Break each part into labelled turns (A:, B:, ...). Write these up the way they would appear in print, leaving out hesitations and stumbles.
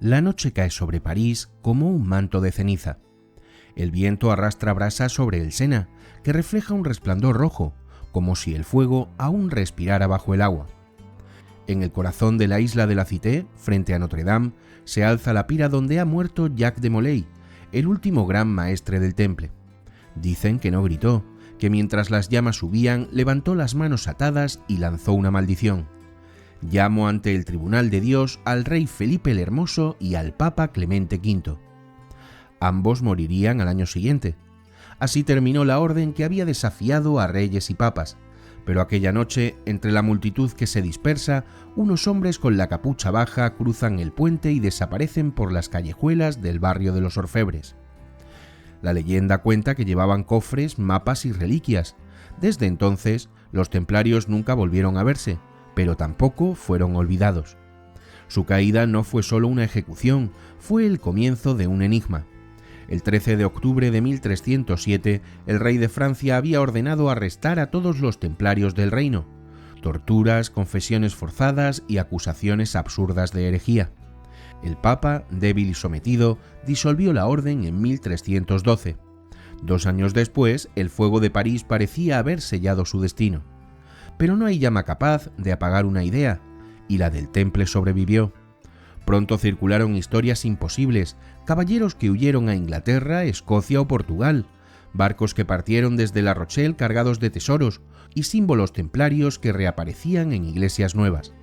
A: La noche cae sobre París como un manto de ceniza. El viento arrastra brasas sobre el Sena, que refleja un resplandor rojo, como si el fuego aún respirara bajo el agua. En el corazón de la isla de la Cité, frente a Notre Dame, se alza la pira donde ha muerto Jacques de Molay, el último gran maestre del Temple. Dicen que no gritó, que mientras las llamas subían levantó las manos atadas y lanzó una maldición. Llamo ante el tribunal de Dios al rey Felipe el Hermoso y al Papa Clemente V. Ambos morirían al año siguiente. Así terminó la orden que había desafiado a reyes y papas, pero aquella noche, entre la multitud que se dispersa, unos hombres con la capucha baja cruzan el puente y desaparecen por las callejuelas del barrio de los orfebres. La leyenda cuenta que llevaban cofres, mapas y reliquias. Desde entonces, los templarios nunca volvieron a verse, pero tampoco fueron olvidados. Su caída no fue solo una ejecución, fue el comienzo de un enigma. El 13 de octubre de 1307, el rey de Francia había ordenado arrestar a todos los templarios del reino. Torturas, confesiones forzadas y acusaciones absurdas de herejía. El Papa, débil y sometido, disolvió la orden en 1312. 2 años después, el fuego de París parecía haber sellado su destino. Pero no hay llama capaz de apagar una idea, y la del Temple sobrevivió. Pronto circularon historias imposibles, caballeros que huyeron a Inglaterra, Escocia o Portugal, barcos que partieron desde La Rochelle cargados de tesoros y símbolos templarios que reaparecían en iglesias nuevas.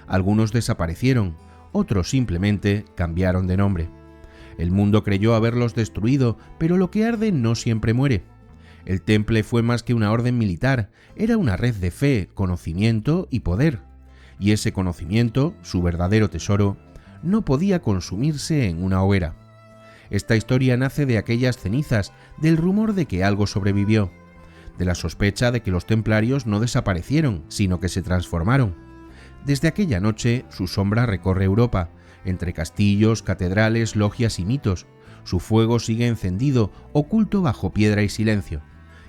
A: Algunos desaparecieron, otros simplemente cambiaron de nombre. El mundo creyó haberlos destruido, pero lo que arde no siempre muere. El Temple fue más que una orden militar, era una red de fe, conocimiento y poder. Y ese conocimiento, su verdadero tesoro, no podía consumirse en una hoguera. Esta historia nace de aquellas cenizas, del rumor de que algo sobrevivió, de la sospecha de que los templarios no desaparecieron, sino que se transformaron. Desde aquella noche, su sombra recorre Europa, entre castillos, catedrales, logias y mitos. Su fuego sigue encendido, oculto bajo piedra y silencio.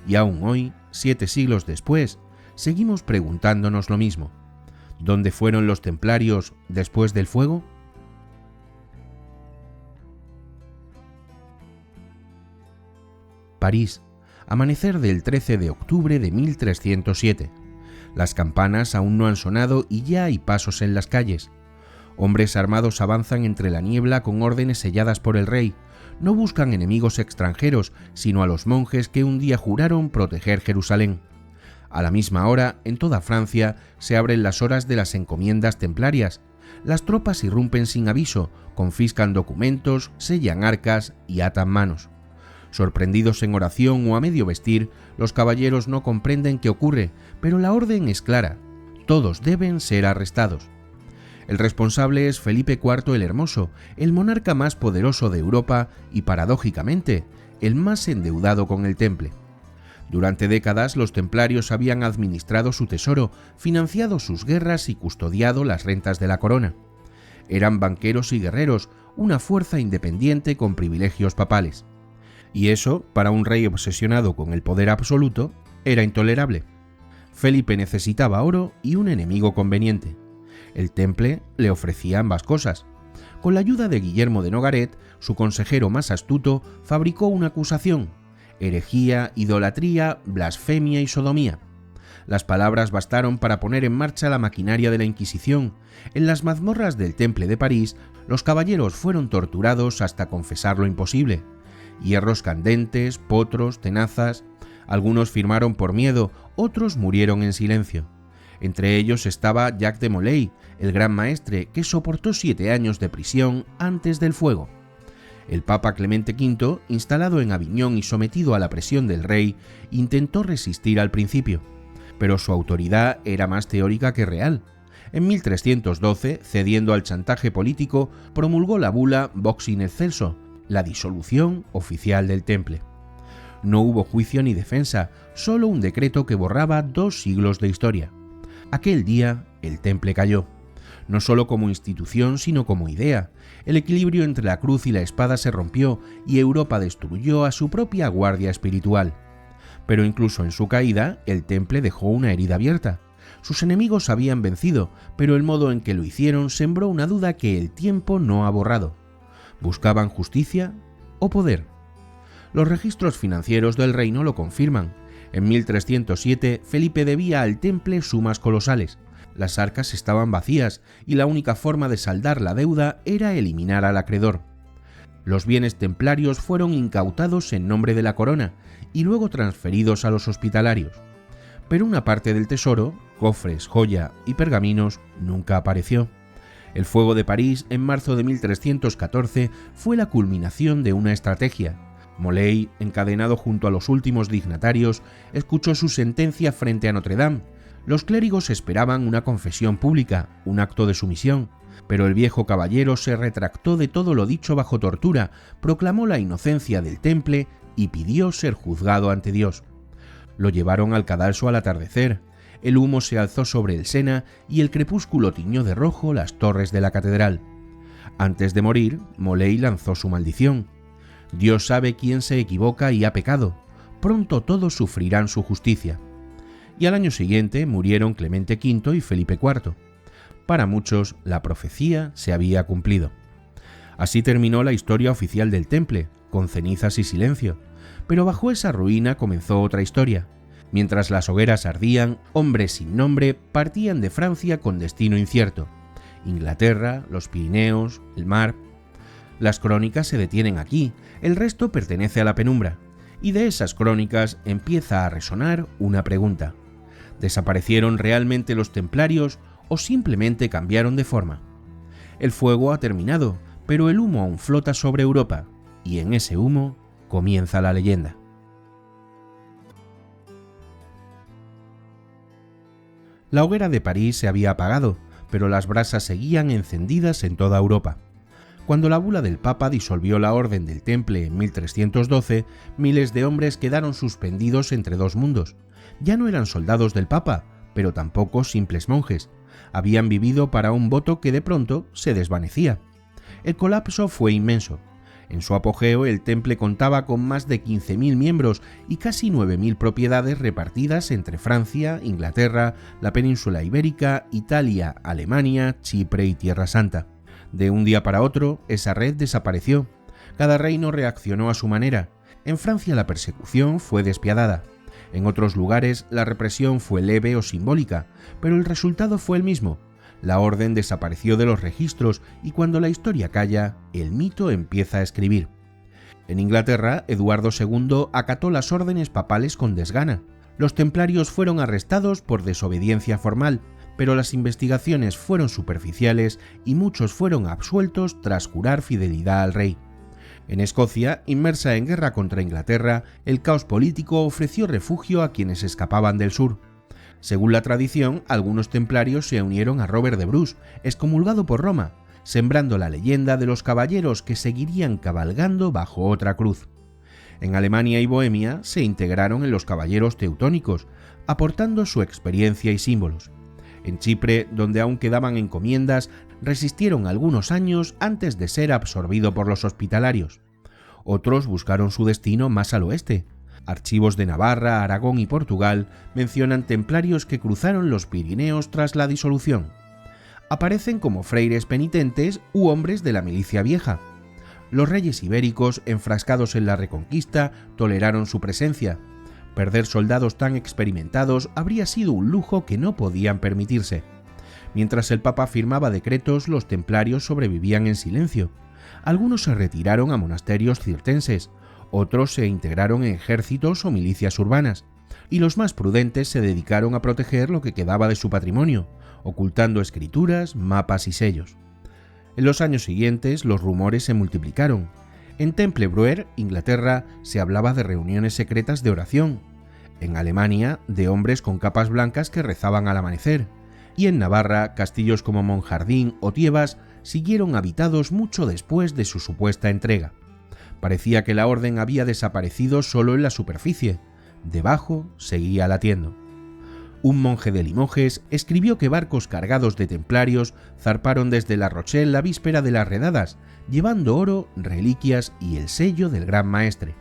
A: Y aún hoy, 7 siglos después, seguimos preguntándonos lo mismo. ¿Dónde fueron los templarios después del fuego? París, amanecer del 13 de octubre de 1307. Las campanas aún no han sonado y ya hay pasos en las calles. Hombres armados avanzan entre la niebla con órdenes selladas por el rey. No buscan enemigos extranjeros, sino a los monjes que un día juraron proteger Jerusalén. A la misma hora, en toda Francia, se abren las horas de las encomiendas templarias. Las tropas irrumpen sin aviso, confiscan documentos, sellan arcas y atan manos. Sorprendidos en oración o a medio vestir, los caballeros no comprenden qué ocurre, pero la orden es clara: todos deben ser arrestados. El responsable es Felipe IV el Hermoso, el monarca más poderoso de Europa y, paradójicamente, el más endeudado con el Temple. Durante décadas los templarios habían administrado su tesoro, financiado sus guerras y custodiado las rentas de la corona. Eran banqueros y guerreros, una fuerza independiente con privilegios papales. Y eso, para un rey obsesionado con el poder absoluto, era intolerable. Felipe necesitaba oro y un enemigo conveniente. El Temple le ofrecía ambas cosas. Con la ayuda de Guillermo de Nogaret, su consejero más astuto, fabricó una acusación: herejía, idolatría, blasfemia y sodomía. Las palabras bastaron para poner en marcha la maquinaria de la Inquisición. En las mazmorras del Temple de París, los caballeros fueron torturados hasta confesar lo imposible. Hierros candentes, potros, tenazas. Algunos firmaron por miedo, otros murieron en silencio. Entre ellos estaba Jacques de Molay, el gran maestre, que soportó 7 años de prisión antes del fuego. El Papa Clemente V, instalado en Aviñón y sometido a la presión del rey, intentó resistir al principio, pero su autoridad era más teórica que real. En 1312, cediendo al chantaje político, promulgó la bula Vox in excelso, la disolución oficial del Temple. No hubo juicio ni defensa, solo un decreto que borraba 2 siglos de historia. Aquel día, el Temple cayó, no solo como institución, sino como idea. El equilibrio entre la cruz y la espada se rompió y Europa destruyó a su propia guardia espiritual. Pero incluso en su caída, el Temple dejó una herida abierta. Sus enemigos habían vencido, pero el modo en que lo hicieron sembró una duda que el tiempo no ha borrado. ¿Buscaban justicia o poder? Los registros financieros del reino lo confirman. En 1307, Felipe debía al Temple sumas colosales. Las arcas estaban vacías y la única forma de saldar la deuda era eliminar al acreedor. Los bienes templarios fueron incautados en nombre de la corona y luego transferidos a los hospitalarios. Pero una parte del tesoro, cofres, joya y pergaminos, nunca apareció. El fuego de París en marzo de 1314 fue la culminación de una estrategia. Molay, encadenado junto a los últimos dignatarios, escuchó su sentencia frente a Notre Dame. Los clérigos esperaban una confesión pública, un acto de sumisión, pero el viejo caballero se retractó de todo lo dicho bajo tortura, proclamó la inocencia del Temple y pidió ser juzgado ante Dios. Lo llevaron al cadalso al atardecer. El humo se alzó sobre el Sena y el crepúsculo tiñó de rojo las torres de la catedral. Antes de morir, Molay lanzó su maldición. Dios sabe quién se equivoca y ha pecado. Pronto todos sufrirán su justicia. Y al año siguiente murieron Clemente V y Felipe IV. Para muchos, la profecía se había cumplido. Así terminó la historia oficial del Temple, con cenizas y silencio. Pero bajo esa ruina comenzó otra historia. Mientras las hogueras ardían, hombres sin nombre partían de Francia con destino incierto. Inglaterra, los Pirineos, el mar. Las crónicas se detienen aquí, el resto pertenece a la penumbra. Y de esas crónicas empieza a resonar una pregunta. ¿Desaparecieron realmente los templarios o simplemente cambiaron de forma? El fuego ha terminado, pero el humo aún flota sobre Europa, y en ese humo comienza la leyenda. La hoguera de París se había apagado, pero las brasas seguían encendidas en toda Europa. Cuando la bula del Papa disolvió la Orden del Temple en 1312, miles de hombres quedaron suspendidos entre dos mundos. Ya no eran soldados del Papa, pero tampoco simples monjes. Habían vivido para un voto que de pronto se desvanecía. El colapso fue inmenso. En su apogeo, el Temple contaba con más de 15.000 miembros y casi 9.000 propiedades repartidas entre Francia, Inglaterra, la península ibérica, Italia, Alemania, Chipre y Tierra Santa. De un día para otro, esa red desapareció. Cada reino reaccionó a su manera. En Francia la persecución fue despiadada. En otros lugares la represión fue leve o simbólica, pero el resultado fue el mismo. La orden desapareció de los registros y cuando la historia calla, el mito empieza a escribir. En Inglaterra, Eduardo II acató las órdenes papales con desgana. Los templarios fueron arrestados por desobediencia formal, pero las investigaciones fueron superficiales y muchos fueron absueltos tras jurar fidelidad al rey. En Escocia, inmersa en guerra contra Inglaterra, el caos político ofreció refugio a quienes escapaban del sur. Según la tradición, algunos templarios se unieron a Robert de Bruce, excomulgado por Roma, sembrando la leyenda de los caballeros que seguirían cabalgando bajo otra cruz. En Alemania y Bohemia se integraron en los caballeros teutónicos, aportando su experiencia y símbolos. En Chipre, donde aún quedaban encomiendas, resistieron algunos años antes de ser absorbido por los hospitalarios. Otros buscaron su destino más al oeste. Archivos de Navarra, Aragón y Portugal mencionan templarios que cruzaron los Pirineos tras la disolución. Aparecen como freires penitentes u hombres de la milicia vieja. Los reyes ibéricos, enfrascados en la reconquista, toleraron su presencia. Perder soldados tan experimentados habría sido un lujo que no podían permitirse. Mientras el Papa firmaba decretos, los templarios sobrevivían en silencio. Algunos se retiraron a monasterios circenses, otros se integraron en ejércitos o milicias urbanas, y los más prudentes se dedicaron a proteger lo que quedaba de su patrimonio, ocultando escrituras, mapas y sellos. En los años siguientes, los rumores se multiplicaron. En Temple-Bruer, Inglaterra, se hablaba de reuniones secretas de oración. En Alemania, de hombres con capas blancas que rezaban al amanecer. Y en Navarra, castillos como Monjardín o Tiebas siguieron habitados mucho después de su supuesta entrega. Parecía que la orden había desaparecido solo en la superficie. Debajo seguía latiendo. Un monje de Limoges escribió que barcos cargados de templarios zarparon desde La Rochelle la víspera de las redadas, llevando oro, reliquias y el sello del Gran Maestre.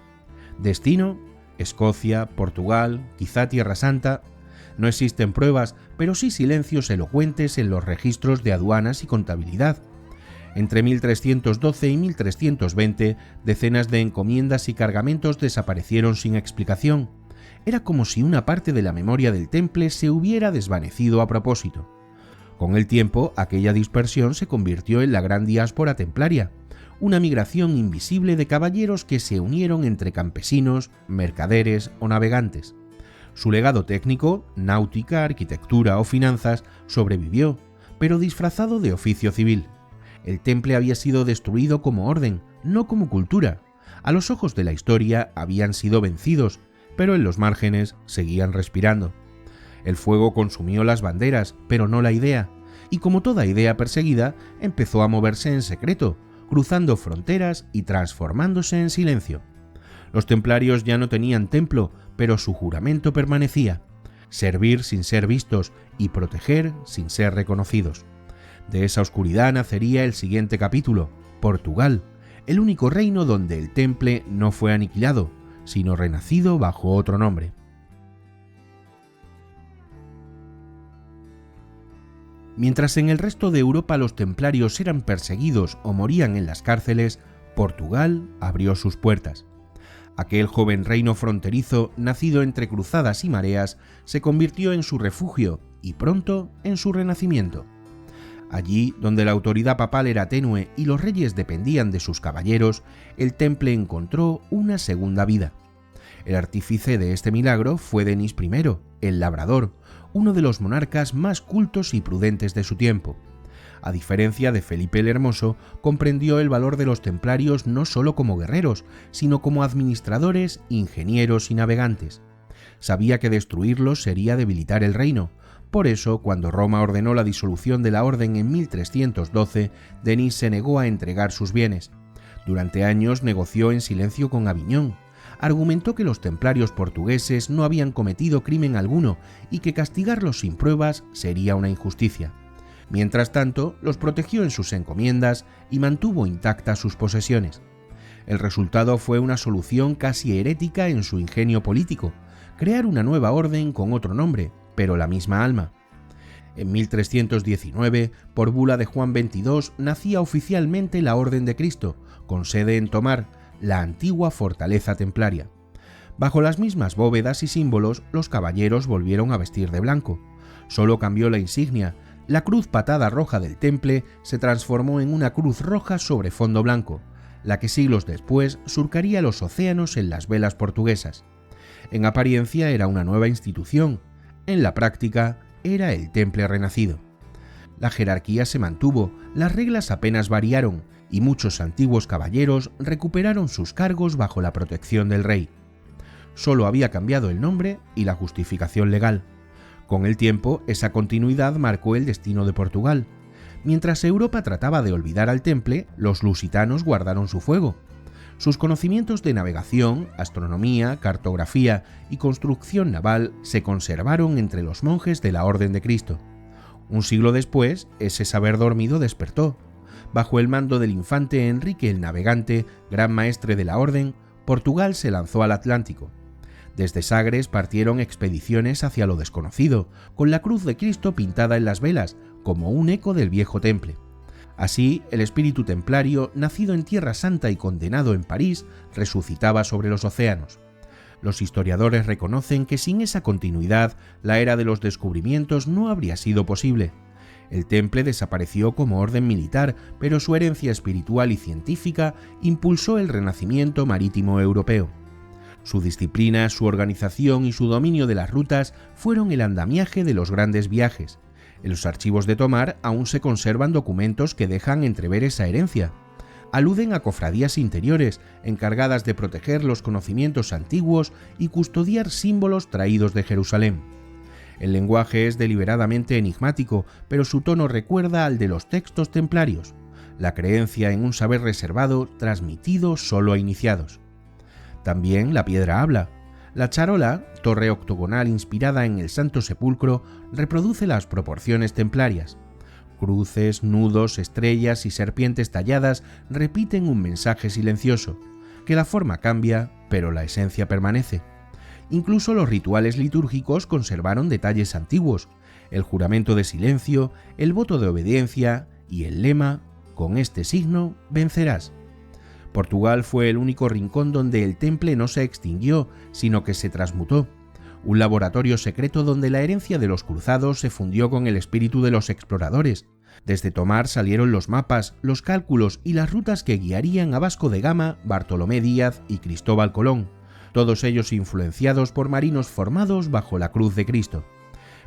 A: Destino: Escocia, Portugal, quizá Tierra Santa. No existen pruebas, pero sí silencios elocuentes en los registros de aduanas y contabilidad. Entre 1312 y 1320, decenas de encomiendas y cargamentos desaparecieron sin explicación. Era como si una parte de la memoria del temple se hubiera desvanecido a propósito. Con el tiempo, aquella dispersión se convirtió en la gran diáspora templaria, una migración invisible de caballeros que se unieron entre campesinos, mercaderes o navegantes. Su legado técnico, náutica, arquitectura o finanzas, sobrevivió, pero disfrazado de oficio civil. El temple había sido destruido como orden, no como cultura. A los ojos de la historia habían sido vencidos, pero en los márgenes seguían respirando. El fuego consumió las banderas, pero no la idea, y como toda idea perseguida, empezó a moverse en secreto, cruzando fronteras y transformándose en silencio. Los templarios ya no tenían templo, pero su juramento permanecía: servir sin ser vistos y proteger sin ser reconocidos. De esa oscuridad nacería el siguiente capítulo: Portugal, el único reino donde el temple no fue aniquilado, sino renacido bajo otro nombre. Mientras en el resto de Europa los templarios eran perseguidos o morían en las cárceles, Portugal abrió sus puertas. Aquel joven reino fronterizo, nacido entre cruzadas y mareas, se convirtió en su refugio y pronto en su renacimiento. Allí, donde la autoridad papal era tenue y los reyes dependían de sus caballeros, el temple encontró una segunda vida. El artífice de este milagro fue Denis I, el labrador, uno de los monarcas más cultos y prudentes de su tiempo. A diferencia de Felipe el Hermoso, comprendió el valor de los templarios no solo como guerreros, sino como administradores, ingenieros y navegantes. Sabía que destruirlos sería debilitar el reino. Por eso, cuando Roma ordenó la disolución de la orden en 1312, Denis se negó a entregar sus bienes. Durante años negoció en silencio con Aviñón. Argumentó que los templarios portugueses no habían cometido crimen alguno y que castigarlos sin pruebas sería una injusticia. Mientras tanto, los protegió en sus encomiendas y mantuvo intactas sus posesiones. El resultado fue una solución casi herética en su ingenio político: crear una nueva orden con otro nombre, pero la misma alma. En 1319, por bula de Juan XXII, nacía oficialmente la Orden de Cristo, con sede en Tomar, la antigua fortaleza templaria. Bajo las mismas bóvedas y símbolos, los caballeros volvieron a vestir de blanco. Solo cambió la insignia. La cruz patada roja del temple se transformó en una cruz roja sobre fondo blanco, la que siglos después surcaría los océanos en las velas portuguesas. En apariencia era una nueva institución, en la práctica era el temple renacido. La jerarquía se mantuvo, las reglas apenas variaron, y muchos antiguos caballeros recuperaron sus cargos bajo la protección del rey. Solo había cambiado el nombre y la justificación legal. Con el tiempo, esa continuidad marcó el destino de Portugal. Mientras Europa trataba de olvidar al temple, los lusitanos guardaron su fuego. Sus conocimientos de navegación, astronomía, cartografía y construcción naval se conservaron entre los monjes de la Orden de Cristo. Un siglo después, ese saber dormido despertó. Bajo el mando del infante Enrique el Navegante, gran maestre de la Orden, Portugal se lanzó al Atlántico. Desde Sagres partieron expediciones hacia lo desconocido, con la cruz de Cristo pintada en las velas, como un eco del viejo temple. Así, el espíritu templario, nacido en Tierra Santa y condenado en París, resucitaba sobre los océanos. Los historiadores reconocen que sin esa continuidad, la era de los descubrimientos no habría sido posible. El temple desapareció como orden militar, pero su herencia espiritual y científica impulsó el renacimiento marítimo europeo. Su disciplina, su organización y su dominio de las rutas fueron el andamiaje de los grandes viajes. En los archivos de Tomar aún se conservan documentos que dejan entrever esa herencia. Aluden a cofradías interiores, encargadas de proteger los conocimientos antiguos y custodiar símbolos traídos de Jerusalén. El lenguaje es deliberadamente enigmático, pero su tono recuerda al de los textos templarios, la creencia en un saber reservado transmitido solo a iniciados. También la piedra habla. La charola, torre octogonal inspirada en el Santo Sepulcro, reproduce las proporciones templarias. Cruces, nudos, estrellas y serpientes talladas repiten un mensaje silencioso, que la forma cambia, pero la esencia permanece. Incluso los rituales litúrgicos conservaron detalles antiguos: el juramento de silencio, el voto de obediencia y el lema «Con este signo vencerás». Portugal fue el único rincón donde el temple no se extinguió, sino que se transmutó. Un laboratorio secreto donde la herencia de los cruzados se fundió con el espíritu de los exploradores. Desde Tomar salieron los mapas, los cálculos y las rutas que guiarían a Vasco de Gama, Bartolomé Díaz y Cristóbal Colón, todos ellos influenciados por marinos formados bajo la cruz de Cristo.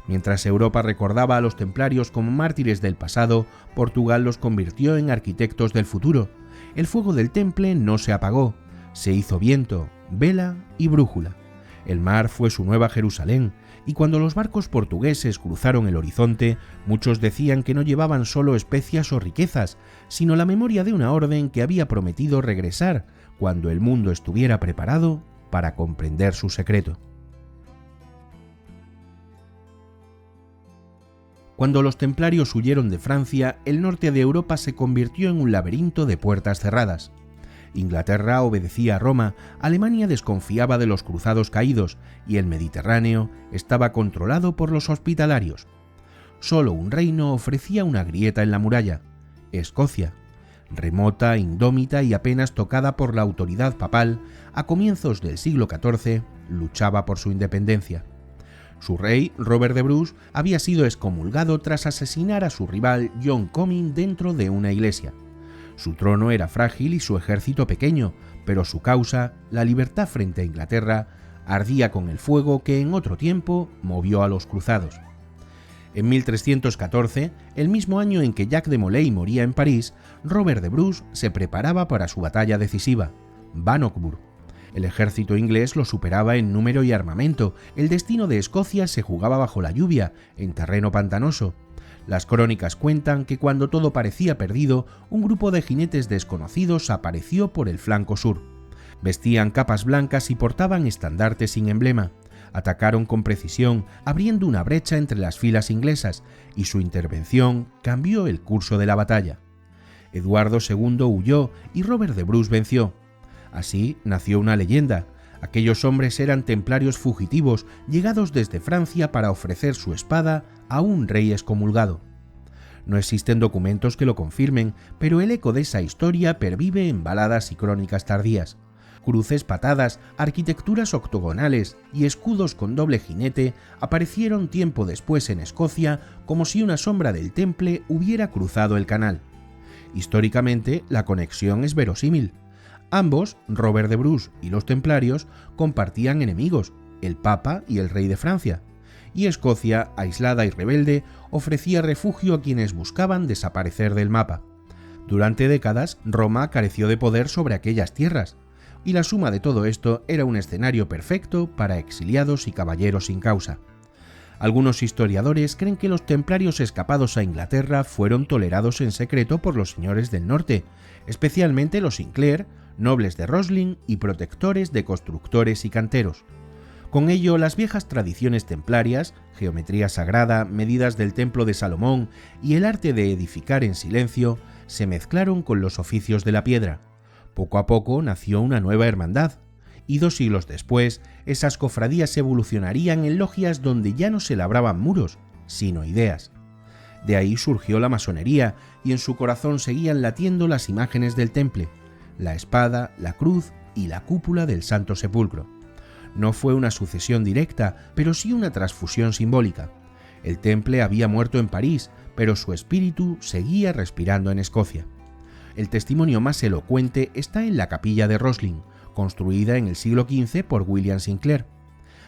A: Mientras Europa recordaba a los templarios como mártires del pasado, Portugal los convirtió en arquitectos del futuro. El fuego del temple no se apagó, se hizo viento, vela y brújula. El mar fue su nueva Jerusalén, y cuando los barcos portugueses cruzaron el horizonte, muchos decían que no llevaban solo especias o riquezas, sino la memoria de una orden que había prometido regresar cuando el mundo estuviera preparado para comprender su secreto. Cuando los templarios huyeron de Francia, el norte de Europa se convirtió en un laberinto de puertas cerradas. Inglaterra obedecía a Roma, Alemania desconfiaba de los cruzados caídos y el Mediterráneo estaba controlado por los hospitalarios. Solo un reino ofrecía una grieta en la muralla: Escocia. Remota, indómita y apenas tocada por la autoridad papal, a comienzos del siglo XIV luchaba por su independencia. Su rey, Robert de Bruce, había sido excomulgado tras asesinar a su rival John Comyn dentro de una iglesia. Su trono era frágil y su ejército pequeño, pero su causa, la libertad frente a Inglaterra, ardía con el fuego que en otro tiempo movió a los cruzados. En 1314, el mismo año en que Jacques de Molay moría en París, Robert de Bruce se preparaba para su batalla decisiva, Bannockburn. El ejército inglés lo superaba en número y armamento. El destino de Escocia se jugaba bajo la lluvia, en terreno pantanoso. Las crónicas cuentan que cuando todo parecía perdido, un grupo de jinetes desconocidos apareció por el flanco sur. Vestían capas blancas y portaban estandartes sin emblema. Atacaron con precisión, abriendo una brecha entre las filas inglesas, y su intervención cambió el curso de la batalla. Eduardo II huyó y Robert de Bruce venció. Así nació una leyenda. Aquellos hombres eran templarios fugitivos llegados desde Francia para ofrecer su espada a un rey excomulgado. No existen documentos que lo confirmen, pero el eco de esa historia pervive en baladas y crónicas tardías. Cruces patadas, arquitecturas octogonales y escudos con doble jinete aparecieron tiempo después en Escocia como si una sombra del temple hubiera cruzado el canal. Históricamente, la conexión es verosímil. Ambos, Robert de Bruce y los templarios, compartían enemigos, el Papa y el rey de Francia, y Escocia, aislada y rebelde, ofrecía refugio a quienes buscaban desaparecer del mapa. Durante décadas, Roma careció de poder sobre aquellas tierras, y la suma de todo esto era un escenario perfecto para exiliados y caballeros sin causa. Algunos historiadores creen que los templarios escapados a Inglaterra fueron tolerados en secreto por los señores del norte, especialmente los Sinclair, nobles de Roslin y protectores de constructores y canteros. Con ello, las viejas tradiciones templarias, geometría sagrada, medidas del templo de Salomón y el arte de edificar en silencio, se mezclaron con los oficios de la piedra. Poco a poco nació una nueva hermandad, y 2 siglos después, esas cofradías evolucionarían en logias donde ya no se labraban muros, sino ideas. De ahí surgió la masonería, y en su corazón seguían latiendo las imágenes del temple: la espada, la cruz y la cúpula del Santo Sepulcro. No fue una sucesión directa, pero sí una transfusión simbólica. El temple había muerto en París, pero su espíritu seguía respirando en Escocia. El testimonio más elocuente está en la capilla de Roslin, construida en el siglo XV por William Sinclair.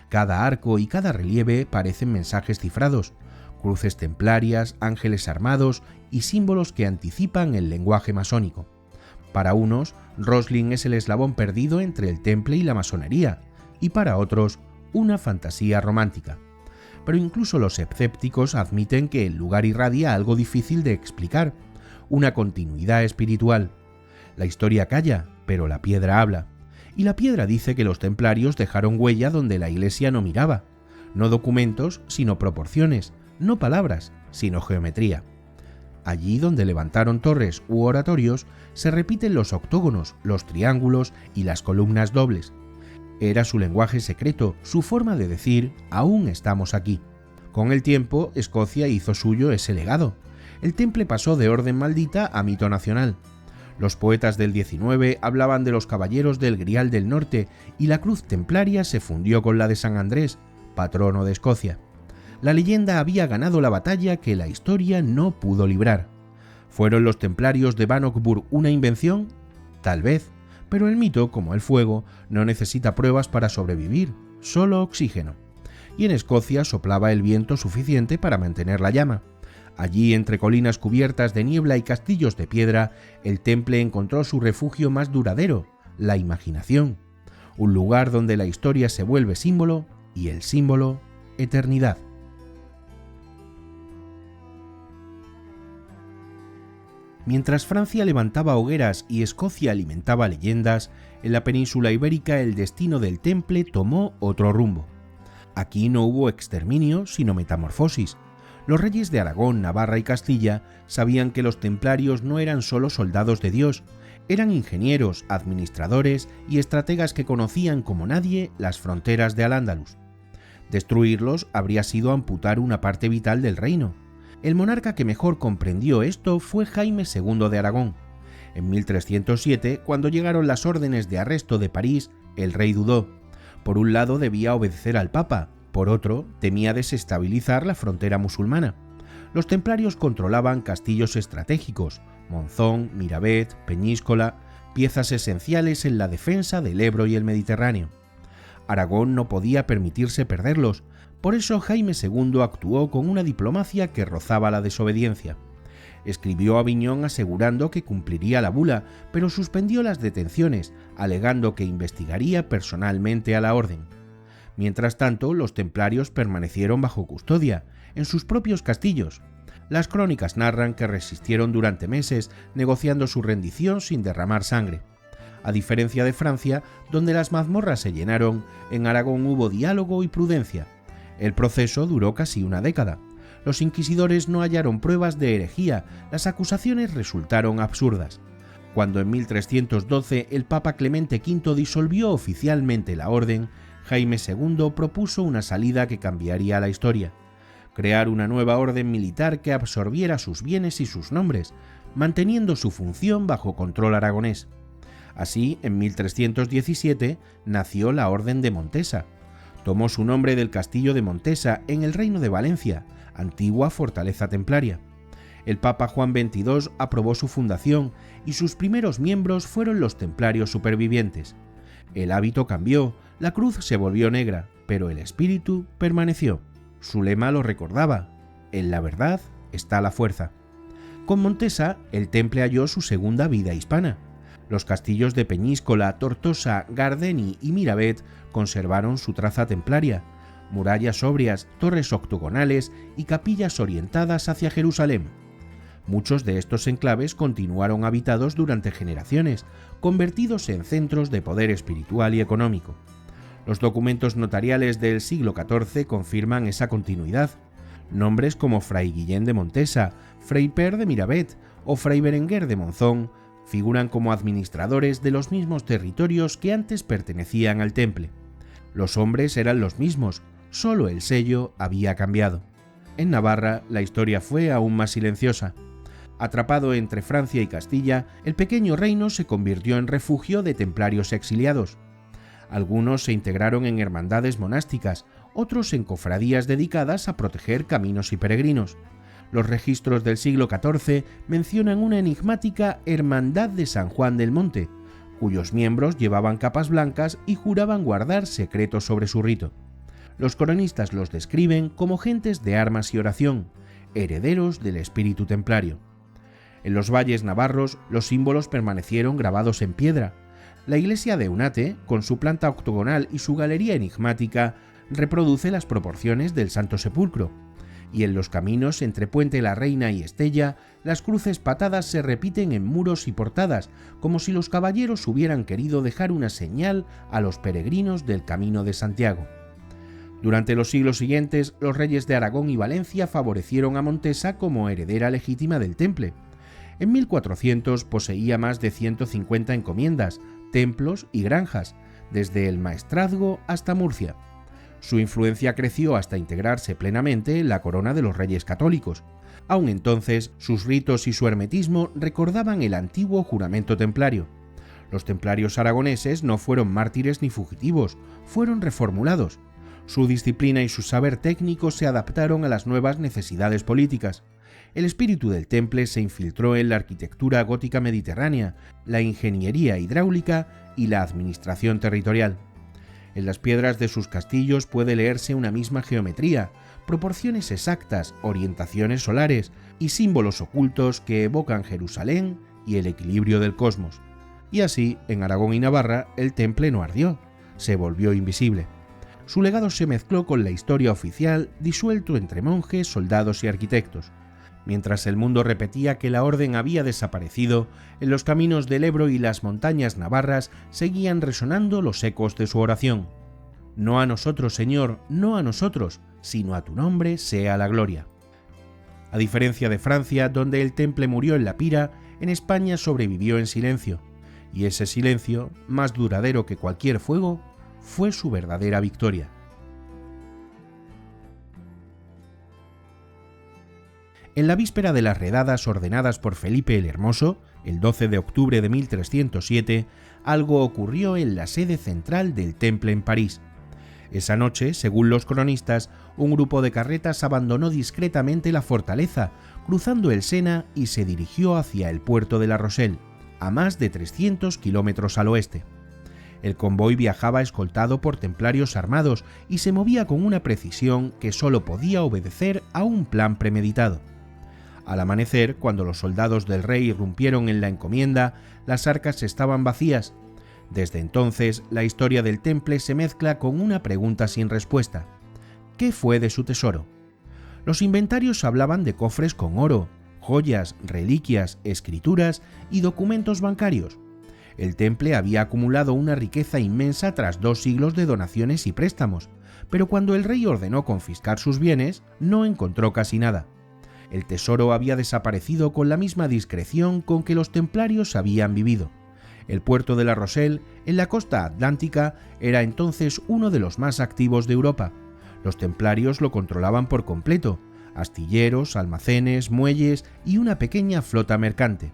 A: Cada arco y cada relieve parecen mensajes cifrados, cruces templarias, ángeles armados y símbolos que anticipan el lenguaje masónico. Para unos, Roslin es el eslabón perdido entre el temple y la masonería, y para otros, una fantasía romántica. Pero incluso los escépticos admiten que el lugar irradia algo difícil de explicar: una continuidad espiritual. La historia calla, pero la piedra habla. Y la piedra dice que los templarios dejaron huella donde la iglesia no miraba. No documentos, sino proporciones. No palabras, sino geometría. Allí donde levantaron torres u oratorios, se repiten los octógonos, los triángulos y las columnas dobles. Era su lenguaje secreto, su forma de decir «aún estamos aquí». Con el tiempo, Escocia hizo suyo ese legado. El temple pasó de orden maldita a mito nacional. Los poetas del XIX hablaban de los caballeros del Grial del Norte y la cruz templaria se fundió con la de San Andrés, patrono de Escocia. La leyenda había ganado la batalla que la historia no pudo librar. ¿Fueron los templarios de Bannockburn una invención? Tal vez, pero el mito, como el fuego, no necesita pruebas para sobrevivir, solo oxígeno. Y en Escocia soplaba el viento suficiente para mantener la llama. Allí, entre colinas cubiertas de niebla y castillos de piedra, el temple encontró su refugio más duradero, la imaginación. Un lugar donde la historia se vuelve símbolo y el símbolo, eternidad. Mientras Francia levantaba hogueras y Escocia alimentaba leyendas, en la península ibérica el destino del temple tomó otro rumbo. Aquí no hubo exterminio, sino metamorfosis. Los reyes de Aragón, Navarra y Castilla sabían que los templarios no eran solo soldados de Dios, eran ingenieros, administradores y estrategas que conocían como nadie las fronteras de Al-Ándalus. Destruirlos habría sido amputar una parte vital del reino. El monarca que mejor comprendió esto fue Jaime II de Aragón. En 1307, cuando llegaron las órdenes de arresto de París, el rey dudó. Por un lado debía obedecer al Papa, por otro temía desestabilizar la frontera musulmana. Los templarios controlaban castillos estratégicos, Monzón, Miravet, Peñíscola, piezas esenciales en la defensa del Ebro y el Mediterráneo. Aragón no podía permitirse perderlos, por eso Jaime II actuó con una diplomacia que rozaba la desobediencia. Escribió a Aviñón asegurando que cumpliría la bula, pero suspendió las detenciones, alegando que investigaría personalmente a la orden. Mientras tanto, los templarios permanecieron bajo custodia, en sus propios castillos. Las crónicas narran que resistieron durante meses, negociando su rendición sin derramar sangre. A diferencia de Francia, donde las mazmorras se llenaron, en Aragón hubo diálogo y prudencia. El proceso duró casi una década. Los inquisidores no hallaron pruebas de herejía, las acusaciones resultaron absurdas. Cuando en 1312 el Papa Clemente V disolvió oficialmente la orden, Jaime II propuso una salida que cambiaría la historia: crear una nueva orden militar que absorbiera sus bienes y sus nombres, manteniendo su función bajo control aragonés. Así, en 1317 nació la Orden de Montesa. Tomó su nombre del castillo de Montesa, en el Reino de Valencia, antigua fortaleza templaria. El Papa Juan XXII aprobó su fundación y sus primeros miembros fueron los templarios supervivientes. El hábito cambió, la cruz se volvió negra, pero el espíritu permaneció. Su lema lo recordaba: en la verdad está la fuerza. Con Montesa, el temple halló su segunda vida hispana. Los castillos de Peñíscola, Tortosa, Gardeny y Miravet conservaron su traza templaria: murallas sobrias, torres octogonales y capillas orientadas hacia Jerusalén. Muchos de estos enclaves continuaron habitados durante generaciones, convertidos en centros de poder espiritual y económico. Los documentos notariales del siglo XIV confirman esa continuidad. Nombres como Fray Guillén de Montesa, Fray Per de Miravet o Fray Berenguer de Monzón figuran como administradores de los mismos territorios que antes pertenecían al temple. Los hombres eran los mismos, solo el sello había cambiado. En Navarra la historia fue aún más silenciosa. Atrapado entre Francia y Castilla, el pequeño reino se convirtió en refugio de templarios exiliados. Algunos se integraron en hermandades monásticas, otros en cofradías dedicadas a proteger caminos y peregrinos. Los registros del siglo XIV mencionan una enigmática Hermandad de San Juan del Monte, cuyos miembros llevaban capas blancas y juraban guardar secretos sobre su rito. Los cronistas los describen como gentes de armas y oración, herederos del espíritu templario. En los valles navarros, los símbolos permanecieron grabados en piedra. La iglesia de Eunate, con su planta octogonal y su galería enigmática, reproduce las proporciones del Santo Sepulcro. Y en los caminos entre Puente la Reina y Estella, las cruces patadas se repiten en muros y portadas, como si los caballeros hubieran querido dejar una señal a los peregrinos del Camino de Santiago. Durante los siglos siguientes, los reyes de Aragón y Valencia favorecieron a Montesa como heredera legítima del temple. En 1400 poseía más de 150 encomiendas, templos y granjas, desde el Maestrazgo hasta Murcia. Su influencia creció hasta integrarse plenamente en la corona de los reyes católicos. Aún entonces, sus ritos y su hermetismo recordaban el antiguo juramento templario. Los templarios aragoneses no fueron mártires ni fugitivos, fueron reformulados. Su disciplina y su saber técnico se adaptaron a las nuevas necesidades políticas. El espíritu del temple se infiltró en la arquitectura gótica mediterránea, la ingeniería hidráulica y la administración territorial. En las piedras de sus castillos puede leerse una misma geometría, proporciones exactas, orientaciones solares y símbolos ocultos que evocan Jerusalén y el equilibrio del cosmos. Y así, en Aragón y Navarra, el temple no ardió, se volvió invisible. Su legado se mezcló con la historia oficial, disuelto entre monjes, soldados y arquitectos. Mientras el mundo repetía que la orden había desaparecido, en los caminos del Ebro y las montañas navarras seguían resonando los ecos de su oración. No a nosotros, Señor, no a nosotros, sino a tu nombre sea la gloria. A diferencia de Francia, donde el temple murió en la pira, en España sobrevivió en silencio, y ese silencio, más duradero que cualquier fuego, fue su verdadera victoria. En la víspera de las redadas ordenadas por Felipe el Hermoso, el 12 de octubre de 1307, algo ocurrió en la sede central del temple en París. Esa noche, según los cronistas, un grupo de carretas abandonó discretamente la fortaleza, cruzando el Sena y se dirigió hacia el puerto de La Rochelle, a más de 300 kilómetros al oeste. El convoy viajaba escoltado por templarios armados y se movía con una precisión que solo podía obedecer a un plan premeditado. Al amanecer, cuando los soldados del rey irrumpieron en la encomienda, las arcas estaban vacías. Desde entonces, la historia del temple se mezcla con una pregunta sin respuesta. ¿Qué fue de su tesoro? Los inventarios hablaban de cofres con oro, joyas, reliquias, escrituras y documentos bancarios. El temple había acumulado una riqueza inmensa tras 2 siglos de donaciones y préstamos, pero cuando el rey ordenó confiscar sus bienes, no encontró casi nada. El tesoro había desaparecido con la misma discreción con que los templarios habían vivido. El puerto de La Rochelle, en la costa atlántica, era entonces uno de los más activos de Europa. Los templarios lo controlaban por completo: astilleros, almacenes, muelles y una pequeña flota mercante.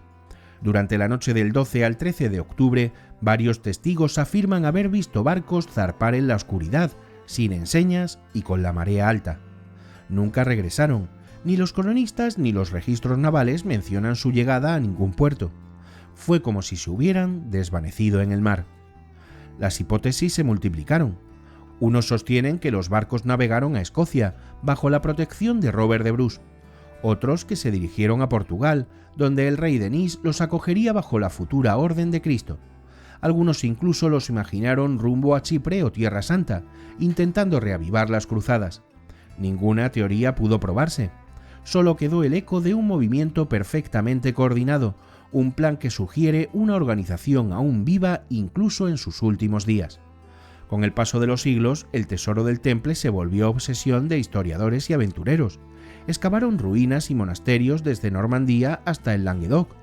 A: Durante la noche del 12 al 13 de octubre, varios testigos afirman haber visto barcos zarpar en la oscuridad, sin enseñas y con la marea alta. Nunca regresaron. Ni los cronistas ni los registros navales mencionan su llegada a ningún puerto. Fue como si se hubieran desvanecido en el mar. Las hipótesis se multiplicaron. Unos sostienen que los barcos navegaron a Escocia, bajo la protección de Robert de Bruce. Otros que se dirigieron a Portugal, donde el rey Denis los acogería bajo la futura Orden de Cristo. Algunos incluso los imaginaron rumbo a Chipre o Tierra Santa, intentando reavivar las cruzadas. Ninguna teoría pudo probarse. Solo quedó el eco de un movimiento perfectamente coordinado, un plan que sugiere una organización aún viva incluso en sus últimos días. Con el paso de los siglos, el tesoro del temple se volvió obsesión de historiadores y aventureros. Excavaron ruinas y monasterios desde Normandía hasta el Languedoc.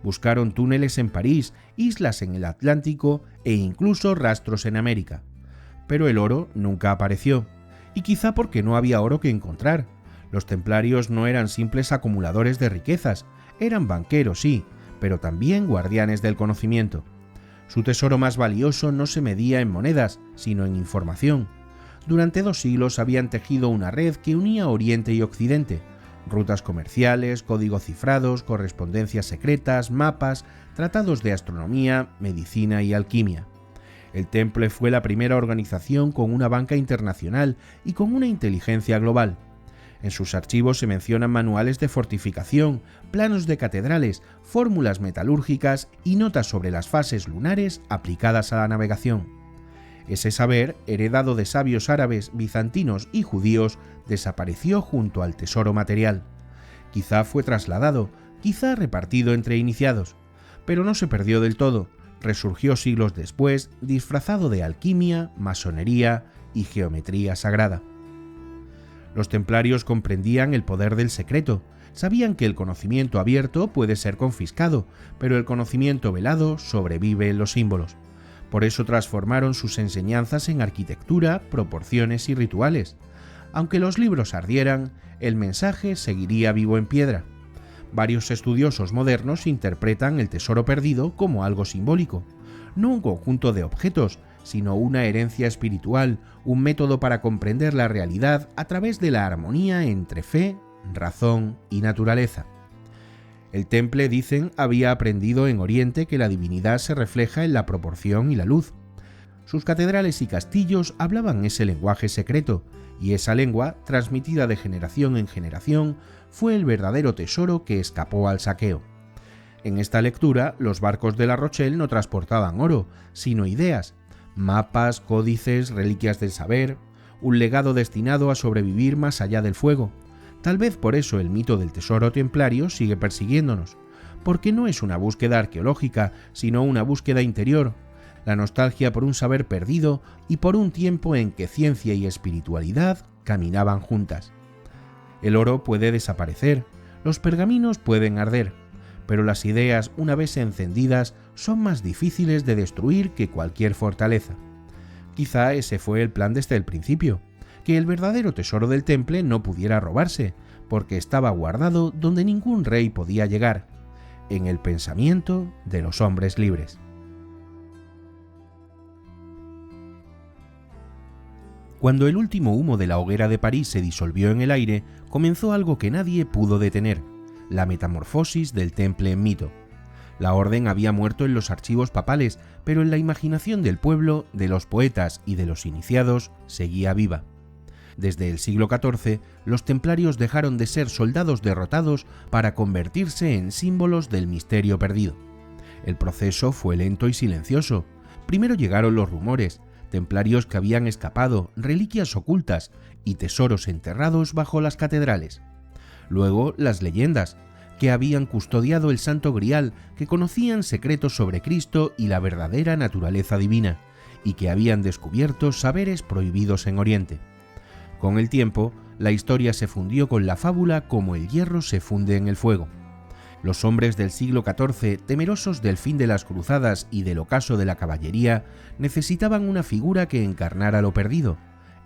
A: Buscaron túneles en París, islas en el Atlántico e incluso rastros en América. Pero el oro nunca apareció, y quizá porque no había oro que encontrar. Los templarios no eran simples acumuladores de riquezas, eran banqueros, sí, pero también guardianes del conocimiento. Su tesoro más valioso no se medía en monedas, sino en información. Durante 2 siglos habían tejido una red que unía Oriente y Occidente: rutas comerciales, códigos cifrados, correspondencias secretas, mapas, tratados de astronomía, medicina y alquimia. El temple fue la primera organización con una banca internacional y con una inteligencia global. En sus archivos se mencionan manuales de fortificación, planos de catedrales, fórmulas metalúrgicas y notas sobre las fases lunares aplicadas a la navegación. Ese saber, heredado de sabios árabes, bizantinos y judíos, desapareció junto al tesoro material. Quizá fue trasladado, quizá repartido entre iniciados, pero no se perdió del todo. Resurgió siglos después, disfrazado de alquimia, masonería y geometría sagrada. Los templarios comprendían el poder del secreto, sabían que el conocimiento abierto puede ser confiscado, pero el conocimiento velado sobrevive en los símbolos. Por eso transformaron sus enseñanzas en arquitectura, proporciones y rituales. Aunque los libros ardieran, el mensaje seguiría vivo en piedra. Varios estudiosos modernos interpretan el tesoro perdido como algo simbólico, no un conjunto de objetos, sino una herencia espiritual, un método para comprender la realidad a través de la armonía entre fe, razón y naturaleza. El Temple, dicen, había aprendido en Oriente que la divinidad se refleja en la proporción y la luz. Sus catedrales y castillos hablaban ese lenguaje secreto, y esa lengua, transmitida de generación en generación, fue el verdadero tesoro que escapó al saqueo. En esta lectura, los barcos de La Rochelle no transportaban oro, sino ideas, mapas, códices, reliquias del saber, un legado destinado a sobrevivir más allá del fuego. Tal vez por eso el mito del tesoro templario sigue persiguiéndonos, porque no es una búsqueda arqueológica, sino una búsqueda interior, la nostalgia por un saber perdido y por un tiempo en que ciencia y espiritualidad caminaban juntas. El oro puede desaparecer, los pergaminos pueden arder, pero las ideas, una vez encendidas, son más difíciles de destruir que cualquier fortaleza. Quizá ese fue el plan desde el principio, que el verdadero tesoro del Temple no pudiera robarse, porque estaba guardado donde ningún rey podía llegar, en el pensamiento de los hombres libres. Cuando el último humo de la hoguera de París se disolvió en el aire, comenzó algo que nadie pudo detener: la metamorfosis del Temple en mito. La orden había muerto en los archivos papales, pero en la imaginación del pueblo, de los poetas y de los iniciados, seguía viva. Desde el siglo XIV, los templarios dejaron de ser soldados derrotados para convertirse en símbolos del misterio perdido. El proceso fue lento y silencioso. Primero llegaron los rumores, templarios que habían escapado, reliquias ocultas y tesoros enterrados bajo las catedrales. Luego las leyendas, que habían custodiado el Santo Grial, que conocían secretos sobre Cristo y la verdadera naturaleza divina, y que habían descubierto saberes prohibidos en Oriente. Con el tiempo, la historia se fundió con la fábula como el hierro se funde en el fuego. Los hombres del siglo XIV, temerosos del fin de las cruzadas y del ocaso de la caballería, necesitaban una figura que encarnara lo perdido: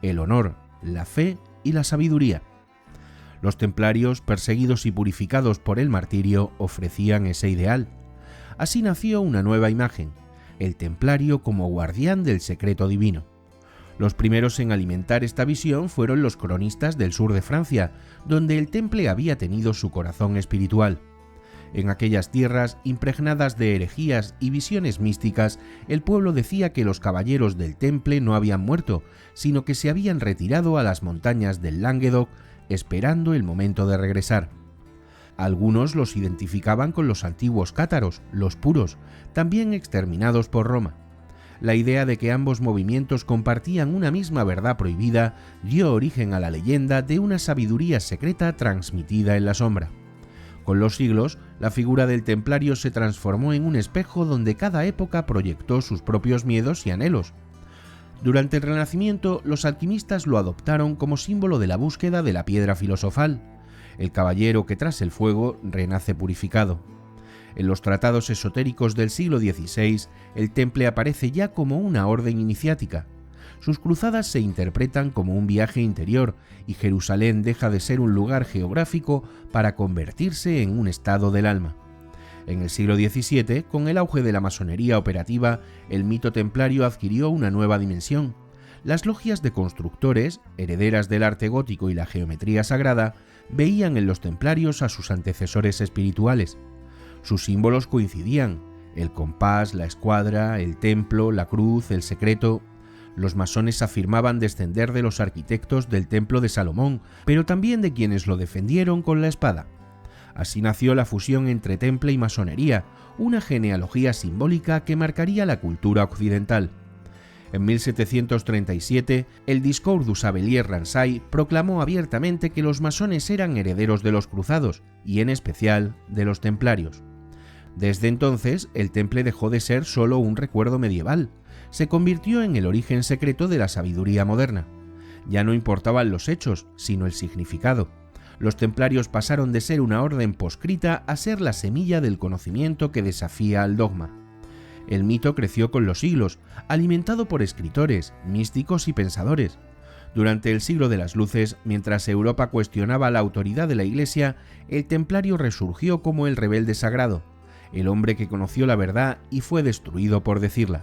A: el honor, la fe y la sabiduría. Los templarios, perseguidos y purificados por el martirio, ofrecían ese ideal. Así nació una nueva imagen: el templario como guardián del secreto divino. Los primeros en alimentar esta visión fueron los cronistas del sur de Francia, donde el Temple había tenido su corazón espiritual. En aquellas tierras, impregnadas de herejías y visiones místicas, el pueblo decía que los caballeros del Temple no habían muerto, sino que se habían retirado a las montañas del Languedoc, esperando el momento de regresar. Algunos los identificaban con los antiguos cátaros, los puros, también exterminados por Roma. La idea de que ambos movimientos compartían una misma verdad prohibida dio origen a la leyenda de una sabiduría secreta transmitida en la sombra. Con los siglos, la figura del templario se transformó en un espejo donde cada época proyectó sus propios miedos y anhelos. Durante el Renacimiento, los alquimistas lo adoptaron como símbolo de la búsqueda de la piedra filosofal, el caballero que tras el fuego renace purificado. En los tratados esotéricos del siglo XVI, el Temple aparece ya como una orden iniciática. Sus cruzadas se interpretan como un viaje interior y Jerusalén deja de ser un lugar geográfico para convertirse en un estado del alma. En el siglo XVII, con el auge de la masonería operativa, el mito templario adquirió una nueva dimensión. Las logias de constructores, herederas del arte gótico y la geometría sagrada, veían en los templarios a sus antecesores espirituales. Sus símbolos coincidían: el compás, la escuadra, el templo, la cruz, el secreto. Los masones afirmaban descender de los arquitectos del templo de Salomón, pero también de quienes lo defendieron con la espada. Así nació la fusión entre temple y masonería, una genealogía simbólica que marcaría la cultura occidental. En 1737, el Discours du Chevalier Ransay proclamó abiertamente que los masones eran herederos de los cruzados, y en especial de los templarios. Desde entonces, el Temple dejó de ser solo un recuerdo medieval, se convirtió en el origen secreto de la sabiduría moderna. Ya no importaban los hechos, sino el significado. Los templarios pasaron de ser una orden proscrita a ser la semilla del conocimiento que desafía al dogma. El mito creció con los siglos, alimentado por escritores, místicos y pensadores. Durante el siglo de las luces, mientras Europa cuestionaba la autoridad de la Iglesia, el templario resurgió como el rebelde sagrado, el hombre que conoció la verdad y fue destruido por decirla.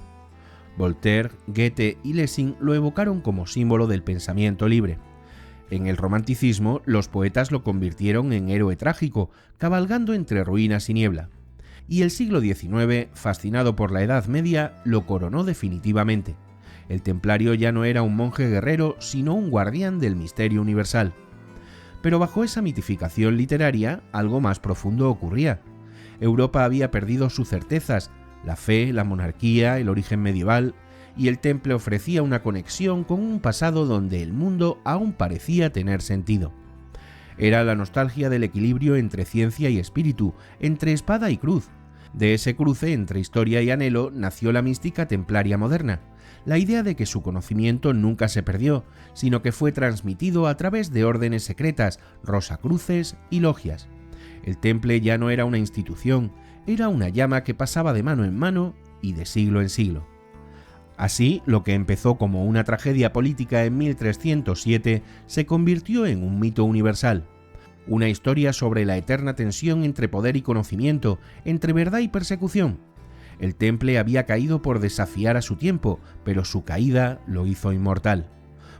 A: Voltaire, Goethe y Lessing lo evocaron como símbolo del pensamiento libre. En el romanticismo, los poetas lo convirtieron en héroe trágico, cabalgando entre ruinas y niebla. Y el siglo XIX, fascinado por la Edad Media, lo coronó definitivamente. El templario ya no era un monje guerrero, sino un guardián del misterio universal. Pero bajo esa mitificación literaria, algo más profundo ocurría. Europa había perdido sus certezas, la fe, la monarquía, el origen medieval, y el temple ofrecía una conexión con un pasado donde el mundo aún parecía tener sentido. Era la nostalgia del equilibrio entre ciencia y espíritu, entre espada y cruz. De ese cruce entre historia y anhelo nació la mística templaria moderna, la idea de que su conocimiento nunca se perdió, sino que fue transmitido a través de órdenes secretas, rosacruces y logias. El temple ya no era una institución, era una llama que pasaba de mano en mano y de siglo en siglo. Así, lo que empezó como una tragedia política en 1307 se convirtió en un mito universal. Una historia sobre la eterna tensión entre poder y conocimiento, entre verdad y persecución. El temple había caído por desafiar a su tiempo, pero su caída lo hizo inmortal.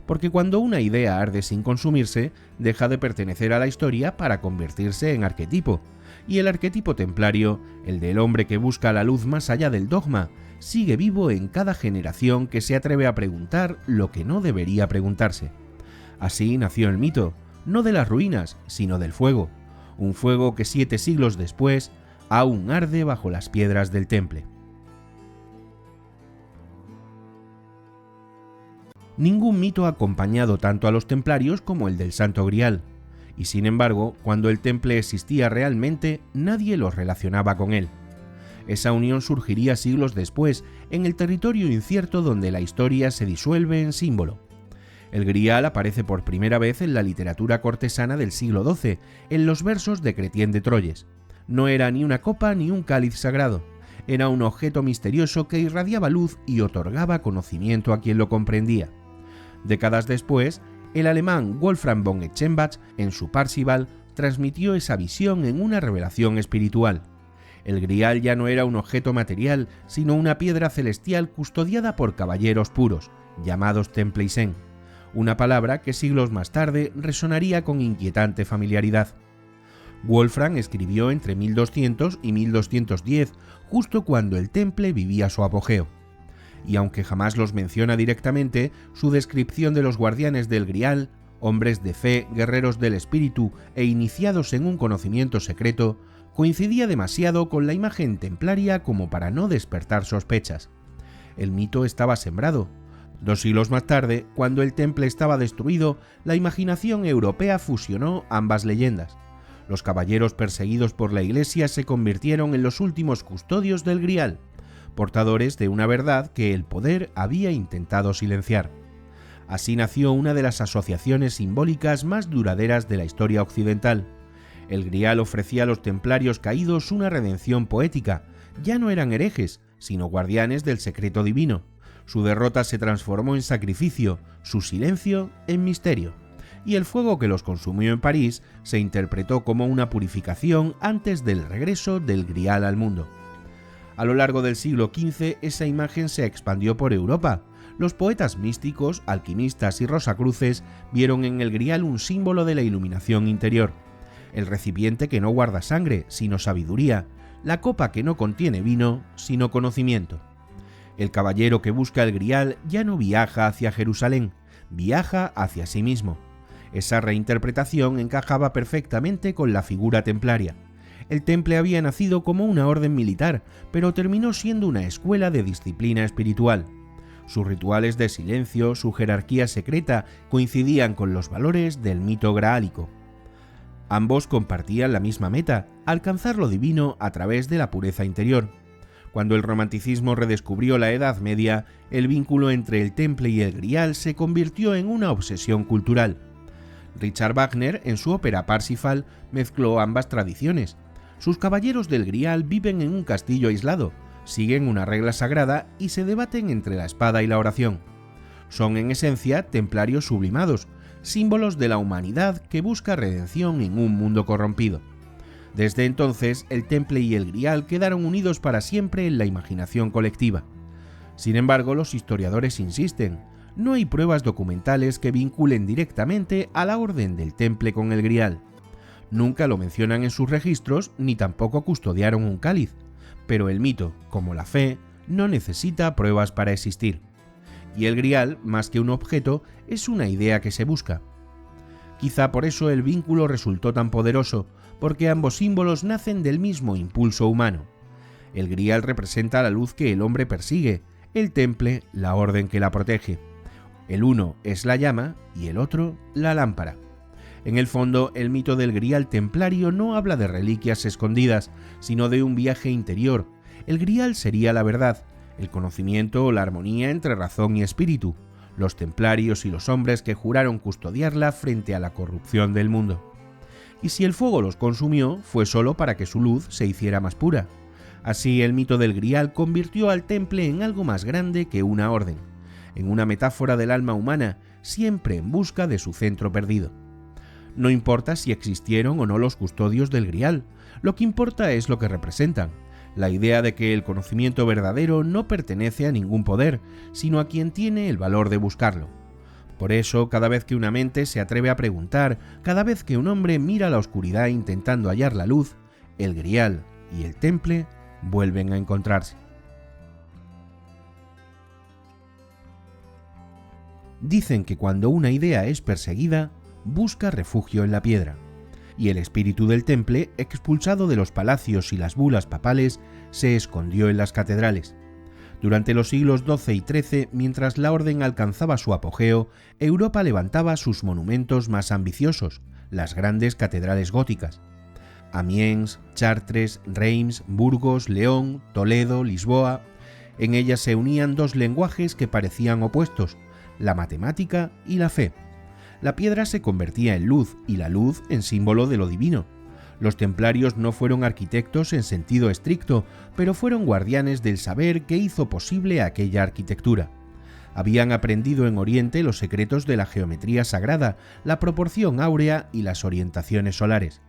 A: Porque cuando una idea arde sin consumirse, deja de pertenecer a la historia para convertirse en arquetipo. Y el arquetipo templario, el del hombre que busca la luz más allá del dogma, sigue vivo en cada generación que se atreve a preguntar lo que no debería preguntarse. Así nació el mito, no de las ruinas, sino del fuego. Un fuego que 7 siglos después aún arde bajo las piedras del temple. Ningún mito ha acompañado tanto a los templarios como el del Santo Grial, y sin embargo, cuando el temple existía realmente, nadie los relacionaba con él. Esa unión surgiría siglos después, en el territorio incierto donde la historia se disuelve en símbolo. El Grial aparece por primera vez en la literatura cortesana del siglo XII, en los versos de Chrétien de Troyes. No era ni una copa ni un cáliz sagrado. Era un objeto misterioso que irradiaba luz y otorgaba conocimiento a quien lo comprendía. Décadas después, el alemán Wolfram von Eschenbach, en su Parzival, transmitió esa visión en una revelación espiritual. El Grial ya no era un objeto material, sino una piedra celestial custodiada por caballeros puros, llamados Templeisen, una palabra que siglos más tarde resonaría con inquietante familiaridad. Wolfram escribió entre 1200 y 1210, justo cuando el temple vivía su apogeo. Y aunque jamás los menciona directamente, su descripción de los guardianes del Grial, hombres de fe, guerreros del espíritu e iniciados en un conocimiento secreto, coincidía demasiado con la imagen templaria como para no despertar sospechas. El mito estaba sembrado. 2 siglos más tarde, cuando el temple estaba destruido, la imaginación europea fusionó ambas leyendas. Los caballeros perseguidos por la Iglesia se convirtieron en los últimos custodios del Grial, portadores de una verdad que el poder había intentado silenciar. Así nació una de las asociaciones simbólicas más duraderas de la historia occidental. El Grial ofrecía a los templarios caídos una redención poética. Ya no eran herejes, sino guardianes del secreto divino. Su derrota se transformó en sacrificio, su silencio en misterio. Y el fuego que los consumió en París se interpretó como una purificación antes del regreso del Grial al mundo. A lo largo del siglo XV esa imagen se expandió por Europa. Los poetas místicos, alquimistas y rosacruces vieron en el Grial un símbolo de la iluminación interior. El recipiente que no guarda sangre, sino sabiduría, la copa que no contiene vino, sino conocimiento. El caballero que busca el Grial ya no viaja hacia Jerusalén, viaja hacia sí mismo. Esa reinterpretación encajaba perfectamente con la figura templaria. El temple había nacido como una orden militar, pero terminó siendo una escuela de disciplina espiritual. Sus rituales de silencio, su jerarquía secreta, coincidían con los valores del mito graálico. Ambos compartían la misma meta, alcanzar lo divino a través de la pureza interior. Cuando el romanticismo redescubrió la Edad Media, el vínculo entre el temple y el Grial se convirtió en una obsesión cultural. Richard Wagner, en su ópera Parsifal, mezcló ambas tradiciones. Sus caballeros del Grial viven en un castillo aislado, siguen una regla sagrada y se debaten entre la espada y la oración. Son en esencia templarios sublimados, símbolos de la humanidad que busca redención en un mundo corrompido. Desde entonces, el temple y el grial quedaron unidos para siempre en la imaginación colectiva. Sin embargo, los historiadores insisten, no hay pruebas documentales que vinculen directamente a la orden del temple con el grial. Nunca lo mencionan en sus registros ni tampoco custodiaron un cáliz, pero el mito, como la fe, no necesita pruebas para existir. Y el grial, más que un objeto, es una idea que se busca. Quizá por eso el vínculo resultó tan poderoso, porque ambos símbolos nacen del mismo impulso humano. El grial representa la luz que el hombre persigue, el temple la orden que la protege. El uno es la llama y el otro la lámpara. En el fondo, el mito del grial templario no habla de reliquias escondidas, sino de un viaje interior. El grial sería la verdad, el conocimiento o la armonía entre razón y espíritu, los templarios y los hombres que juraron custodiarla frente a la corrupción del mundo. Y si el fuego los consumió, fue solo para que su luz se hiciera más pura. Así, el mito del grial convirtió al temple en algo más grande que una orden, en una metáfora del alma humana, siempre en busca de su centro perdido. No importa si existieron o no los custodios del grial, lo que importa es lo que representan, la idea de que el conocimiento verdadero no pertenece a ningún poder, sino a quien tiene el valor de buscarlo. Por eso, cada vez que una mente se atreve a preguntar, cada vez que un hombre mira la oscuridad intentando hallar la luz, el grial y el temple vuelven a encontrarse. Dicen que cuando una idea es perseguida, busca refugio en la piedra, y el espíritu del temple, expulsado de los palacios y las bulas papales, se escondió en las catedrales. Durante los siglos XII y XIII, mientras la orden alcanzaba su apogeo, Europa levantaba sus monumentos más ambiciosos, las grandes catedrales góticas. Amiens, Chartres, Reims, Burgos, León, Toledo, Lisboa. En ellas se unían dos lenguajes que parecían opuestos, la matemática y la fe. La piedra se convertía en luz y la luz en símbolo de lo divino. Los templarios no fueron arquitectos en sentido estricto, pero fueron guardianes del saber que hizo posible aquella arquitectura. Habían aprendido en Oriente los secretos de la geometría sagrada, la proporción áurea y las orientaciones solares.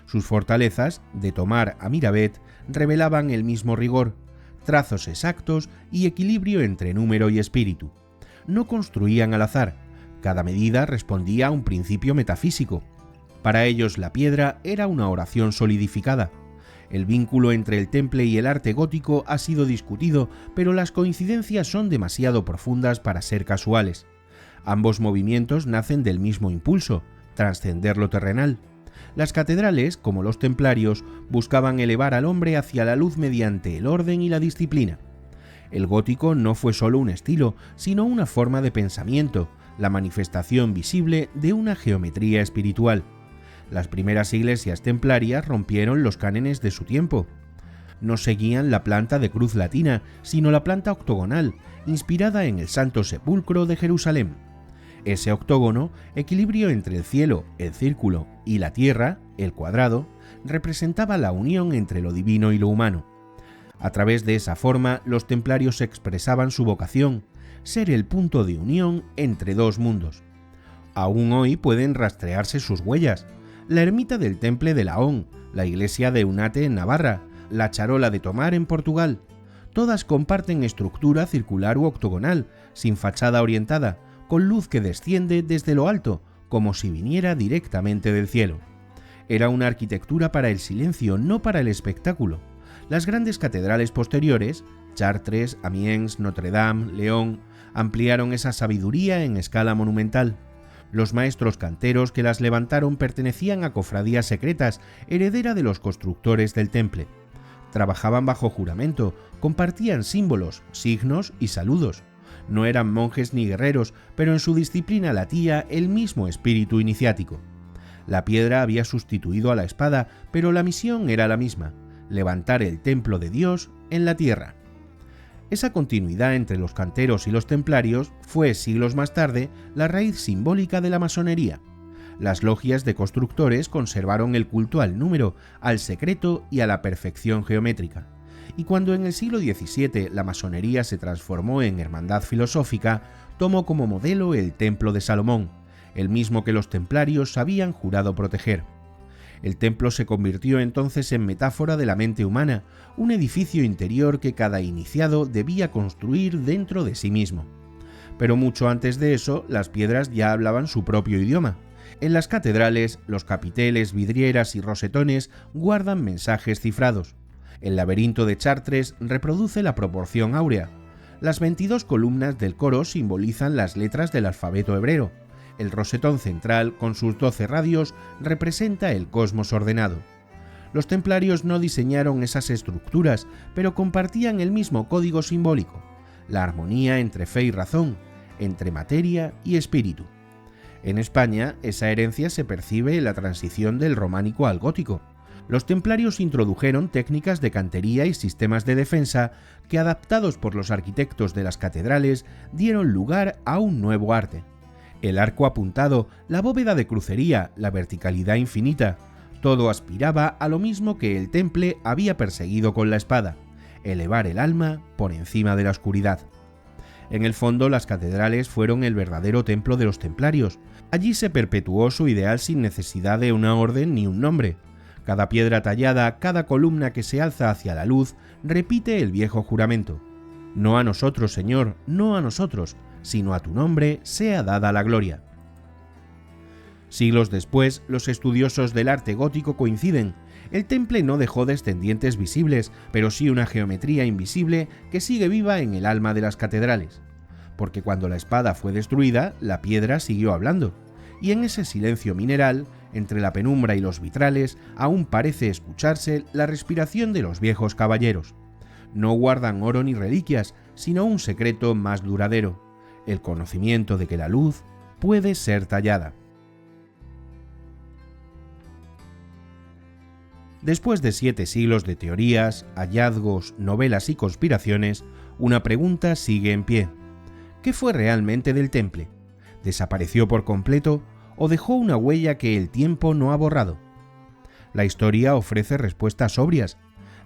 A: Sus fortalezas, de Tomar a Miravet, revelaban el mismo rigor, trazos exactos y equilibrio entre número y espíritu. No construían al azar, cada medida respondía a un principio metafísico. Para ellos la piedra era una oración solidificada. El vínculo entre el temple y el arte gótico ha sido discutido, pero las coincidencias son demasiado profundas para ser casuales. Ambos movimientos nacen del mismo impulso, trascender lo terrenal. Las catedrales, como los templarios, buscaban elevar al hombre hacia la luz mediante el orden y la disciplina. El gótico no fue solo un estilo, sino una forma de pensamiento, la manifestación visible de una geometría espiritual. Las primeras iglesias templarias rompieron los cánones de su tiempo. No seguían la planta de cruz latina, sino la planta octogonal, inspirada en el Santo Sepulcro de Jerusalén. Ese octógono, equilibrio entre el cielo, el círculo, y la tierra, el cuadrado, representaba la unión entre lo divino y lo humano. A través de esa forma, los templarios expresaban su vocación, ser el punto de unión entre dos mundos. Aún hoy pueden rastrearse sus huellas: la ermita del Temple de Laón, la iglesia de Eunate en Navarra, la charola de Tomar en Portugal. Todas comparten estructura circular u octogonal, sin fachada orientada, con luz que desciende desde lo alto, como si viniera directamente del cielo. Era una arquitectura para el silencio, no para el espectáculo. Las grandes catedrales posteriores, Chartres, Amiens, Notre Dame, León, ampliaron esa sabiduría en escala monumental. Los maestros canteros que las levantaron pertenecían a cofradías secretas, heredera de los constructores del temple. Trabajaban bajo juramento, compartían símbolos, signos y saludos. No eran monjes ni guerreros, pero en su disciplina latía el mismo espíritu iniciático. La piedra había sustituido a la espada, pero la misión era la misma: levantar el templo de Dios en la tierra. Esa continuidad entre los canteros y los templarios fue, siglos más tarde, la raíz simbólica de la masonería. Las logias de constructores conservaron el culto al número, al secreto y a la perfección geométrica. y cuando en el siglo XVII la masonería se transformó en hermandad filosófica, tomó como modelo el Templo de Salomón, el mismo que los templarios habían jurado proteger. El templo se convirtió entonces en metáfora de la mente humana, un edificio interior que cada iniciado debía construir dentro de sí mismo. Pero mucho antes de eso, las piedras ya hablaban su propio idioma. En las catedrales, los capiteles, vidrieras y rosetones guardan mensajes cifrados. El laberinto de Chartres reproduce la proporción áurea. Las 22 columnas del coro simbolizan las letras del alfabeto hebreo. El rosetón central, con sus 12 radios, representa el cosmos ordenado. Los templarios no diseñaron esas estructuras, pero compartían el mismo código simbólico, la armonía entre fe y razón, entre materia y espíritu. En España, esa herencia se percibe en la transición del románico al gótico. Los templarios introdujeron técnicas de cantería y sistemas de defensa que, adaptados por los arquitectos de las catedrales, dieron lugar a un nuevo arte. El arco apuntado, la bóveda de crucería, la verticalidad infinita, todo aspiraba a lo mismo que el temple había perseguido con la espada: elevar el alma por encima de la oscuridad. En el fondo, las catedrales fueron el verdadero templo de los templarios. Allí se perpetuó su ideal sin necesidad de una orden ni un nombre. Cada piedra tallada, cada columna que se alza hacia la luz, repite el viejo juramento: no a nosotros, Señor, no a nosotros, sino a tu nombre sea dada la gloria. Siglos después, los estudiosos del arte gótico coinciden: el temple no dejó descendientes visibles, pero sí una geometría invisible que sigue viva en el alma de las catedrales. Porque cuando la espada fue destruida, la piedra siguió hablando, y en ese silencio mineral, entre la penumbra y los vitrales, aún parece escucharse la respiración de los viejos caballeros. No guardan oro ni reliquias, sino un secreto más duradero: el conocimiento de que la luz puede ser tallada. Después de 7 siglos de teorías, hallazgos, novelas y conspiraciones, una pregunta sigue en pie: ¿qué fue realmente del temple? ¿Desapareció por completo o dejó una huella que el tiempo no ha borrado? La historia ofrece respuestas sobrias.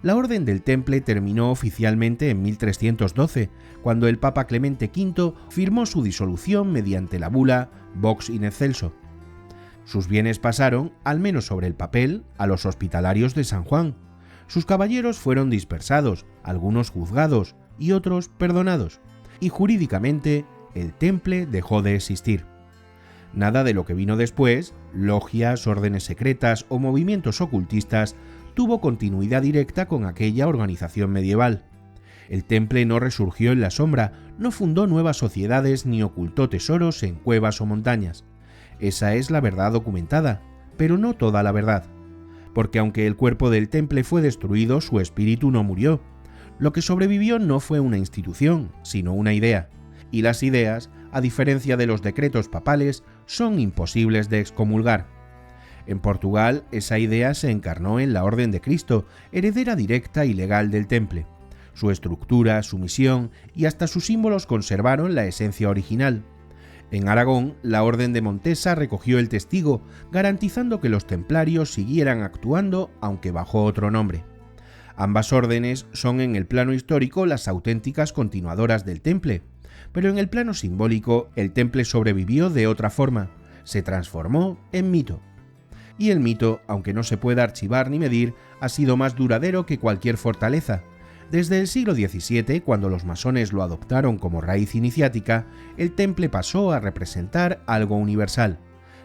A: La Orden del Temple terminó oficialmente en 1312, cuando el Papa Clemente V firmó su disolución mediante la bula Vox in Excelso. Sus bienes pasaron, al menos sobre el papel, a los hospitalarios de San Juan. Sus caballeros fueron dispersados, algunos juzgados y otros perdonados, y jurídicamente el Temple dejó de existir. Nada de lo que vino después, logias, órdenes secretas o movimientos ocultistas, tuvo continuidad directa con aquella organización medieval. El temple no resurgió en la sombra, no fundó nuevas sociedades ni ocultó tesoros en cuevas o montañas. Esa es la verdad documentada, pero no toda la verdad. Porque aunque el cuerpo del temple fue destruido, su espíritu no murió. Lo que sobrevivió no fue una institución, sino una idea. Y las ideas, a diferencia de los decretos papales, son imposibles de excomulgar. En Portugal, esa idea se encarnó en la Orden de Cristo, heredera directa y legal del temple. Su estructura, su misión y hasta sus símbolos conservaron la esencia original. En Aragón, la Orden de Montesa recogió el testigo, garantizando que los templarios siguieran actuando aunque bajo otro nombre. Ambas órdenes son en el plano histórico las auténticas continuadoras del temple, pero en el plano simbólico el temple sobrevivió de otra forma, se transformó en mito. Y el mito, aunque no se pueda archivar ni medir, ha sido más duradero que cualquier fortaleza. Desde el siglo XVII, cuando los masones lo adoptaron como raíz iniciática, el temple pasó a representar algo universal: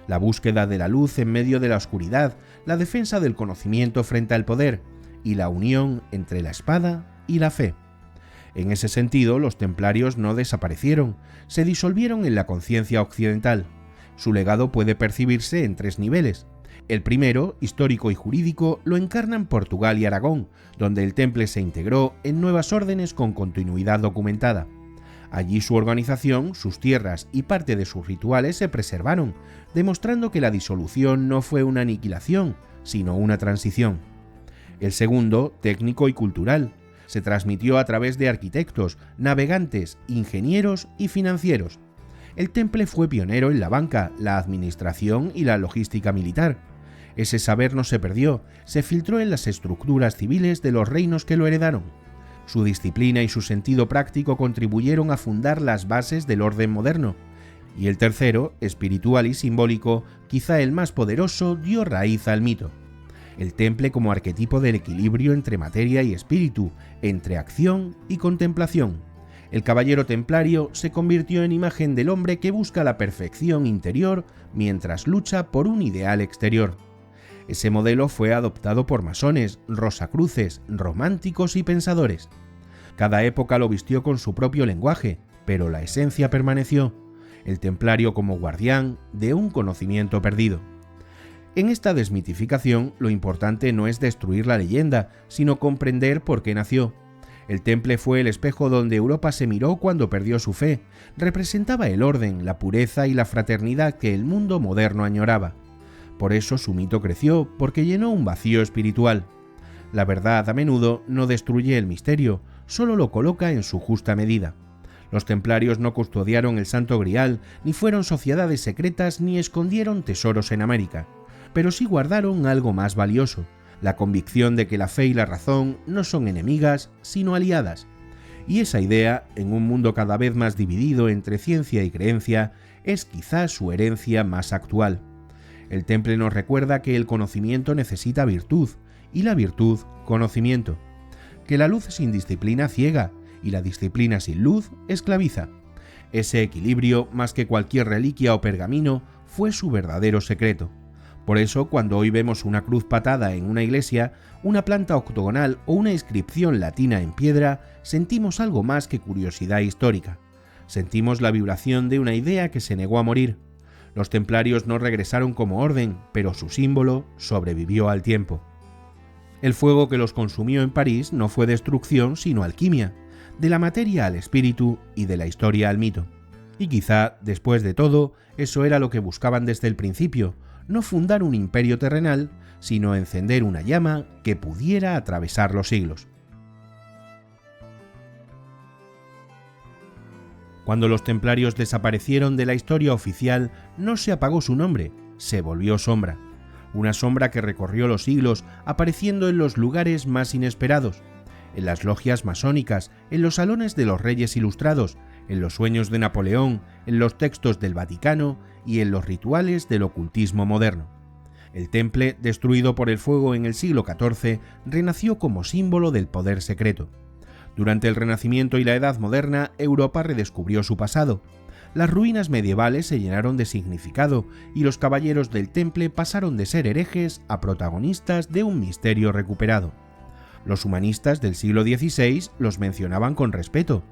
A: la búsqueda de la luz en medio de la oscuridad, la defensa del conocimiento frente al poder y la unión entre la espada y la fe. En ese sentido, los templarios no desaparecieron, se disolvieron en la conciencia occidental. Su legado puede percibirse en 3 niveles. El primero, histórico y jurídico, lo encarnan Portugal y Aragón, donde el temple se integró en nuevas órdenes con continuidad documentada. Allí su organización, sus tierras y parte de sus rituales se preservaron, demostrando que la disolución no fue una aniquilación, sino una transición. El segundo, técnico y cultural, se transmitió a través de arquitectos, navegantes, ingenieros y financieros. El temple fue pionero en la banca, la administración y la logística militar. Ese saber no se perdió, se filtró en las estructuras civiles de los reinos que lo heredaron. Su disciplina y su sentido práctico contribuyeron a fundar las bases del orden moderno, y el tercero, espiritual y simbólico, quizá el más poderoso, dio raíz al mito. El temple como arquetipo del equilibrio entre materia y espíritu, entre acción y contemplación. El caballero templario se convirtió en imagen del hombre que busca la perfección interior mientras lucha por un ideal exterior. Ese modelo fue adoptado por masones, rosacruces, románticos y pensadores. Cada época lo vistió con su propio lenguaje, pero la esencia permaneció: el templario como guardián de un conocimiento perdido. En esta desmitificación, lo importante no es destruir la leyenda, sino comprender por qué nació. El temple fue el espejo donde Europa se miró cuando perdió su fe. Representaba el orden, la pureza y la fraternidad que el mundo moderno añoraba. Por eso su mito creció, porque llenó un vacío espiritual. La verdad a menudo no destruye el misterio, solo lo coloca en su justa medida. Los templarios no custodiaron el Santo Grial, ni fueron sociedades secretas, ni escondieron tesoros en América. Pero sí guardaron algo más valioso: la convicción de que la fe y la razón no son enemigas, sino aliadas. Y esa idea, en un mundo cada vez más dividido entre ciencia y creencia, es quizás su herencia más actual. El temple nos recuerda que el conocimiento necesita virtud, y la virtud, conocimiento. Que la luz sin disciplina ciega, y la disciplina sin luz esclaviza. Ese equilibrio, más que cualquier reliquia o pergamino, fue su verdadero secreto. Por eso, cuando hoy vemos una cruz patada en una iglesia, una planta octogonal o una inscripción latina en piedra, sentimos algo más que curiosidad histórica. Sentimos la vibración de una idea que se negó a morir. Los templarios no regresaron como orden, pero su símbolo sobrevivió al tiempo. El fuego que los consumió en París no fue destrucción, sino alquimia, de la materia al espíritu y de la historia al mito. Y quizá, después de todo, eso era lo que buscaban desde el principio: no fundar un imperio terrenal, sino encender una llama que pudiera atravesar los siglos. Cuando los templarios desaparecieron de la historia oficial, no se apagó su nombre, se volvió sombra. Una sombra que recorrió los siglos, apareciendo en los lugares más inesperados: en las logias masónicas, en los salones de los reyes ilustrados, en los sueños de Napoleón, en los textos del Vaticano y en los rituales del ocultismo moderno. El temple, destruido por el fuego en el siglo XIV, renació como símbolo del poder secreto. Durante el Renacimiento y la Edad Moderna, Europa redescubrió su pasado. Las ruinas medievales se llenaron de significado y los caballeros del temple pasaron de ser herejes a protagonistas de un misterio recuperado. Los humanistas del siglo XVI los mencionaban con respeto.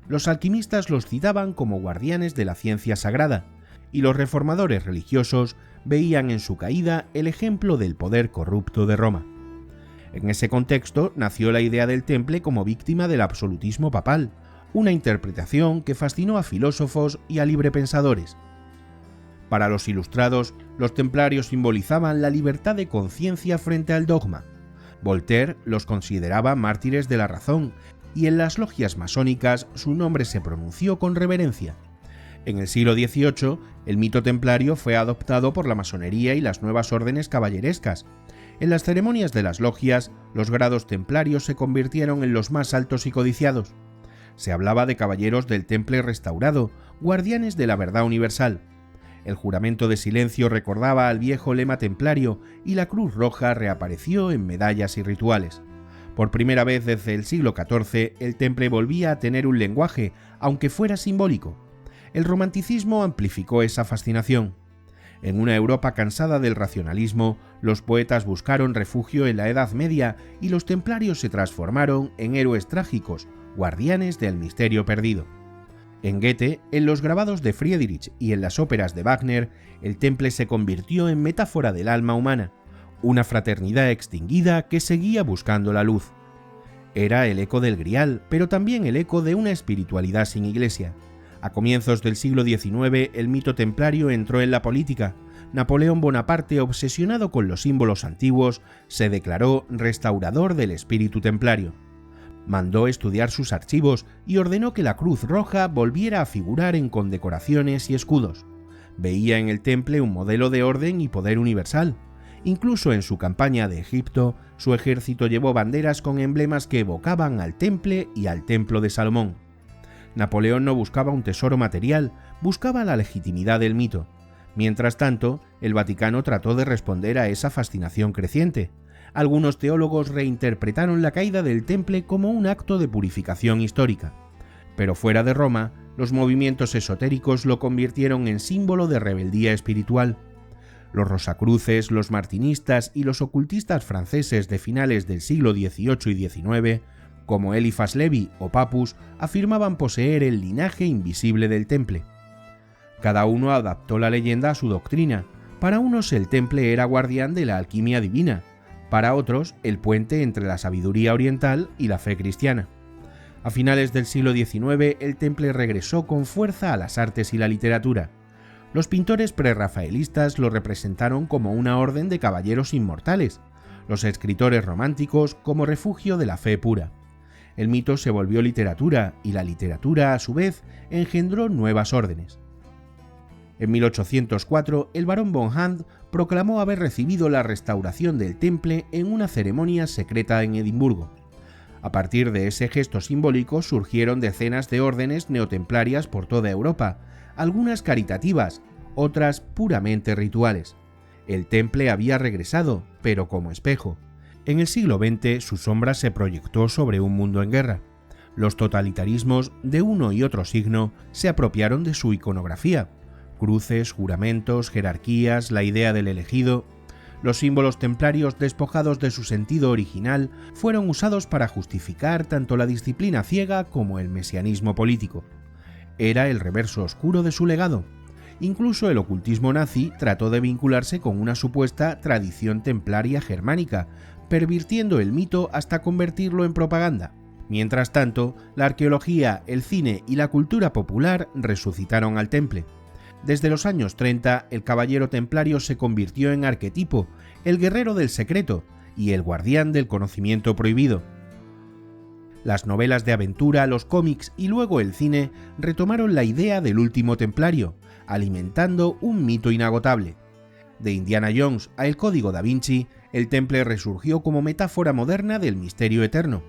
A: Los alquimistas los citaban como guardianes de la ciencia sagrada, y los reformadores religiosos veían en su caída el ejemplo del poder corrupto de Roma. En ese contexto nació la idea del temple como víctima del absolutismo papal, una interpretación que fascinó a filósofos y a librepensadores. Para los ilustrados, los templarios simbolizaban la libertad de conciencia frente al dogma. Voltaire los consideraba mártires de la razón, y en las logias masónicas su nombre se pronunció con reverencia. En el siglo XVIII, el mito templario fue adoptado por la masonería y las nuevas órdenes caballerescas. En las ceremonias de las logias, los grados templarios se convirtieron en los más altos y codiciados. Se hablaba de caballeros del temple restaurado, guardianes de la verdad universal. El juramento de silencio recordaba al viejo lema templario y la cruz roja reapareció en medallas y rituales. Por primera vez desde el siglo XIV, el temple volvía a tener un lenguaje, aunque fuera simbólico. El romanticismo amplificó esa fascinación. En una Europa cansada del racionalismo, los poetas buscaron refugio en la Edad Media y los templarios se transformaron en héroes trágicos, guardianes del misterio perdido. En Goethe, en los grabados de Friedrich y en las óperas de Wagner, el temple se convirtió en metáfora del alma humana, una fraternidad extinguida que seguía buscando la luz. Era el eco del Grial, pero también el eco de una espiritualidad sin iglesia. A comienzos del siglo XIX, el mito templario entró en la política. Napoleón Bonaparte, obsesionado con los símbolos antiguos, se declaró restaurador del espíritu templario. Mandó estudiar sus archivos y ordenó que la cruz roja volviera a figurar en condecoraciones y escudos. Veía en el temple un modelo de orden y poder universal, Incluso en su campaña de Egipto, su ejército llevó banderas con emblemas que evocaban al Temple y al Templo de Salomón. Napoleón no buscaba un tesoro material, buscaba la legitimidad del mito. Mientras tanto, el Vaticano trató de responder a esa fascinación creciente. Algunos teólogos reinterpretaron la caída del Temple como un acto de purificación histórica. Pero fuera de Roma, los movimientos esotéricos lo convirtieron en símbolo de rebeldía espiritual. Los rosacruces, los martinistas y los ocultistas franceses de finales del siglo XVIII y XIX, como Eliphas Levi o Papus, afirmaban poseer el linaje invisible del Temple. Cada uno adaptó la leyenda a su doctrina. Para unos el Temple era guardián de la alquimia divina, para otros el puente entre la sabiduría oriental y la fe cristiana. A finales del siglo XIX el Temple regresó con fuerza a las artes y la literatura. Los pintores prerrafaelistas lo representaron como una orden de caballeros inmortales, los escritores románticos como refugio de la fe pura. El mito se volvió literatura y la literatura, a su vez, engendró nuevas órdenes. En 1804, el barón von Hand proclamó haber recibido la restauración del Temple en una ceremonia secreta en Edimburgo. A partir de ese gesto simbólico surgieron decenas de órdenes neotemplarias por toda Europa, algunas caritativas, otras puramente rituales. El Temple había regresado, pero como espejo. En el siglo XX su sombra se proyectó sobre un mundo en guerra. Los totalitarismos de uno y otro signo se apropiaron de su iconografía. Cruces, juramentos, jerarquías, la idea del elegido. Los símbolos templarios, despojados de su sentido original, fueron usados para justificar tanto la disciplina ciega como el mesianismo político. Era el reverso oscuro de su legado. Incluso el ocultismo nazi trató de vincularse con una supuesta tradición templaria germánica, pervirtiendo el mito hasta convertirlo en propaganda. Mientras tanto, la arqueología, el cine y la cultura popular resucitaron al Temple. Desde los años 30, el caballero templario se convirtió en arquetipo, el guerrero del secreto y el guardián del conocimiento prohibido. Las novelas de aventura, los cómics y luego el cine retomaron la idea del último templario, alimentando un mito inagotable. De Indiana Jones a El Código da Vinci, el Temple resurgió como metáfora moderna del misterio eterno.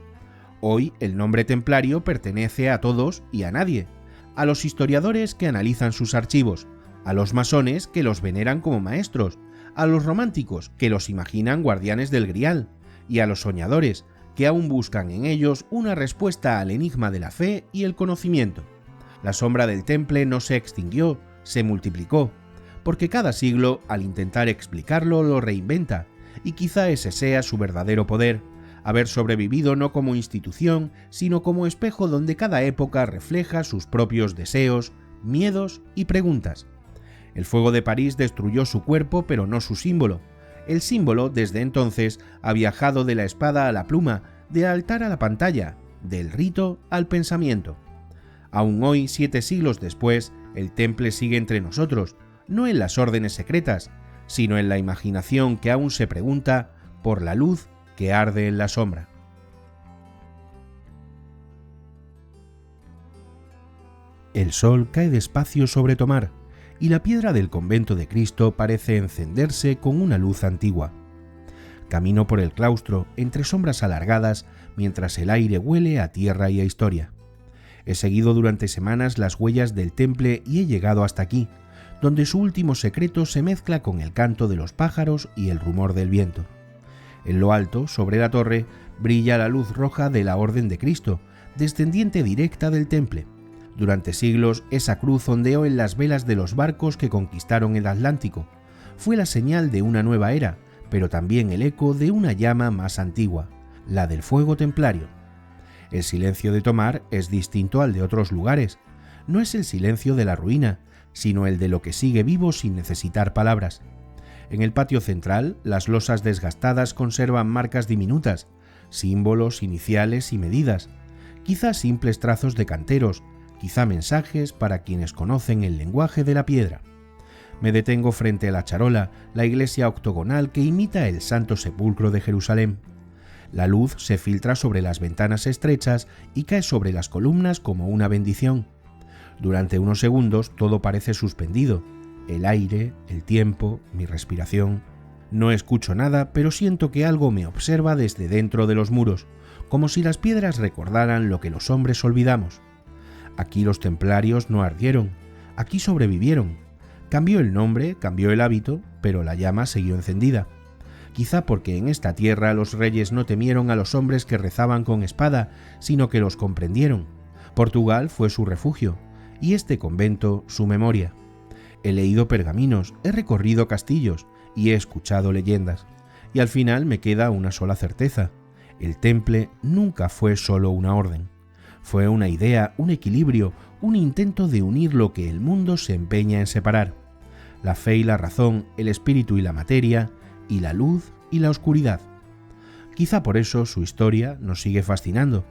A: Hoy el nombre templario pertenece a todos y a nadie. A los historiadores que analizan sus archivos, a los masones que los veneran como maestros, a los románticos que los imaginan guardianes del Grial, y a los soñadores que aún buscan en ellos una respuesta al enigma de la fe y el conocimiento. La sombra del Temple no se extinguió, se multiplicó, porque cada siglo, al intentar explicarlo, lo reinventa, y quizá ese sea su verdadero poder, haber sobrevivido no como institución, sino como espejo donde cada época refleja sus propios deseos, miedos y preguntas. El fuego de París destruyó su cuerpo, pero no su símbolo. El símbolo, desde entonces, ha viajado de la espada a la pluma, del altar a la pantalla, del rito al pensamiento. Aún hoy, 7 siglos después, el Temple sigue entre nosotros, no en las órdenes secretas, sino en la imaginación que aún se pregunta por la luz que arde en la sombra. El sol cae despacio sobre Tomar, y la piedra del convento de Cristo parece encenderse con una luz antigua. Camino por el claustro entre sombras alargadas mientras el aire huele a tierra y a historia. He seguido durante semanas las huellas del Temple y he llegado hasta aquí, donde su último secreto se mezcla con el canto de los pájaros y el rumor del viento. En lo alto, sobre la torre, brilla la luz roja de la Orden de Cristo, descendiente directa del Temple. Durante siglos, esa cruz ondeó en las velas de los barcos que conquistaron el Atlántico. Fue la señal de una nueva era, pero también el eco de una llama más antigua, la del fuego templario. El silencio de Tomar es distinto al de otros lugares. No es el silencio de la ruina, sino el de lo que sigue vivo sin necesitar palabras. En el patio central, las losas desgastadas conservan marcas diminutas, símbolos, iniciales y medidas, quizá simples trazos de canteros, quizá mensajes para quienes conocen el lenguaje de la piedra. Me detengo frente a la charola, la iglesia octogonal que imita el Santo Sepulcro de Jerusalén. La luz se filtra sobre las ventanas estrechas y cae sobre las columnas como una bendición. Durante unos segundos todo parece suspendido, el aire, el tiempo, mi respiración. No escucho nada, pero siento que algo me observa desde dentro de los muros, como si las piedras recordaran lo que los hombres olvidamos. Aquí los templarios no ardieron, aquí sobrevivieron. Cambió el nombre, cambió el hábito, pero la llama siguió encendida. Quizá porque en esta tierra los reyes no temieron a los hombres que rezaban con espada, sino que los comprendieron. Portugal fue su refugio, y este convento su memoria. He leído pergaminos, he recorrido castillos, y he escuchado leyendas. Y al final me queda una sola certeza: el Temple nunca fue solo una orden. Fue una idea, un equilibrio, un intento de unir lo que el mundo se empeña en separar: la fe y la razón, el espíritu y la materia, y la luz y la oscuridad. Quizá por eso su historia nos sigue fascinando,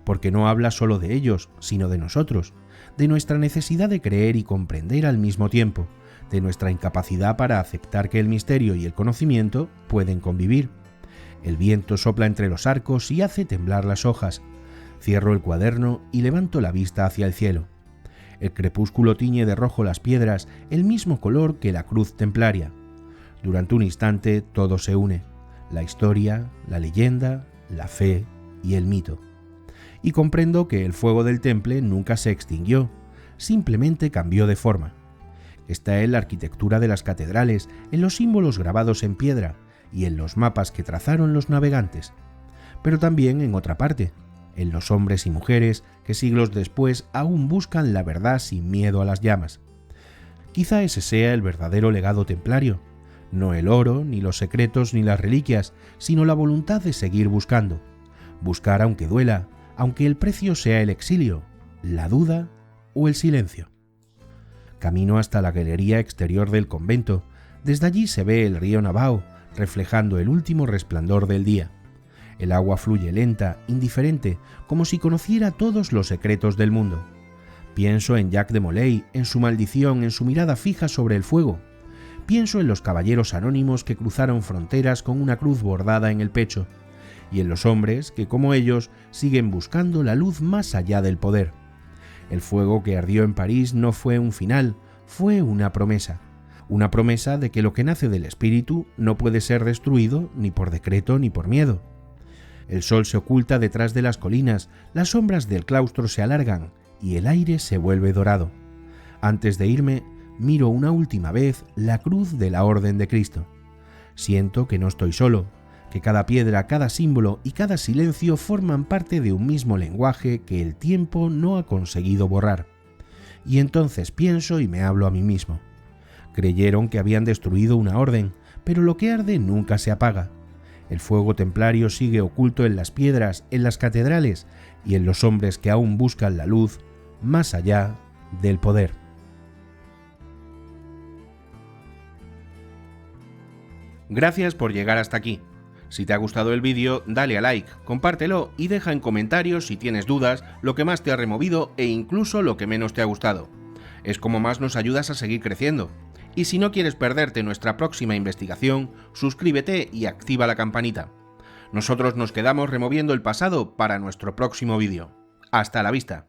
A: porque no habla solo de ellos, sino de nosotros, de nuestra necesidad de creer y comprender al mismo tiempo, de nuestra incapacidad para aceptar que el misterio y el conocimiento pueden convivir. El viento sopla entre los arcos y hace temblar las hojas. Cierro el cuaderno y levanto la vista hacia el cielo. El crepúsculo tiñe de rojo las piedras, el mismo color que la cruz templaria. Durante un instante todo se une: la historia, la leyenda, la fe y el mito. Y comprendo que el fuego del Temple nunca se extinguió, simplemente cambió de forma. Está en la arquitectura de las catedrales, en los símbolos grabados en piedra y en los mapas que trazaron los navegantes, pero también en otra parte, en los hombres y mujeres que siglos después aún buscan la verdad sin miedo a las llamas. Quizá ese sea el verdadero legado templario: no el oro, ni los secretos, ni las reliquias, sino la voluntad de seguir buscando. Buscar aunque duela, aunque el precio sea el exilio, la duda o el silencio. Camino hasta la galería exterior del convento. Desde allí se ve el río Navao, reflejando el último resplandor del día. El agua fluye lenta, indiferente, como si conociera todos los secretos del mundo. Pienso en Jacques de Molay, en su maldición, en su mirada fija sobre el fuego. Pienso en los caballeros anónimos que cruzaron fronteras con una cruz bordada en el pecho, y en los hombres que, como ellos, siguen buscando la luz más allá del poder. El fuego que ardió en París no fue un final, fue una promesa de que lo que nace del espíritu no puede ser destruido ni por decreto ni por miedo. El sol se oculta detrás de las colinas, las sombras del claustro se alargan y el aire se vuelve dorado. Antes de irme, miro una última vez la cruz de la Orden de Cristo. Siento que no estoy solo, que cada piedra, cada símbolo y cada silencio forman parte de un mismo lenguaje que el tiempo no ha conseguido borrar. Y entonces pienso y me hablo a mí mismo. Creyeron que habían destruido una orden, pero lo que arde nunca se apaga. El fuego templario sigue oculto en las piedras, en las catedrales y en los hombres que aún buscan la luz más allá del poder. Gracias por llegar hasta aquí. Si te ha gustado el vídeo, dale a like, compártelo y deja en comentarios si tienes dudas, lo que más te ha removido e incluso lo que menos te ha gustado. Es como más nos ayudas a seguir creciendo. Y si no quieres perderte nuestra próxima investigación, suscríbete y activa la campanita. Nosotros nos quedamos removiendo el pasado para nuestro próximo vídeo. ¡Hasta la vista!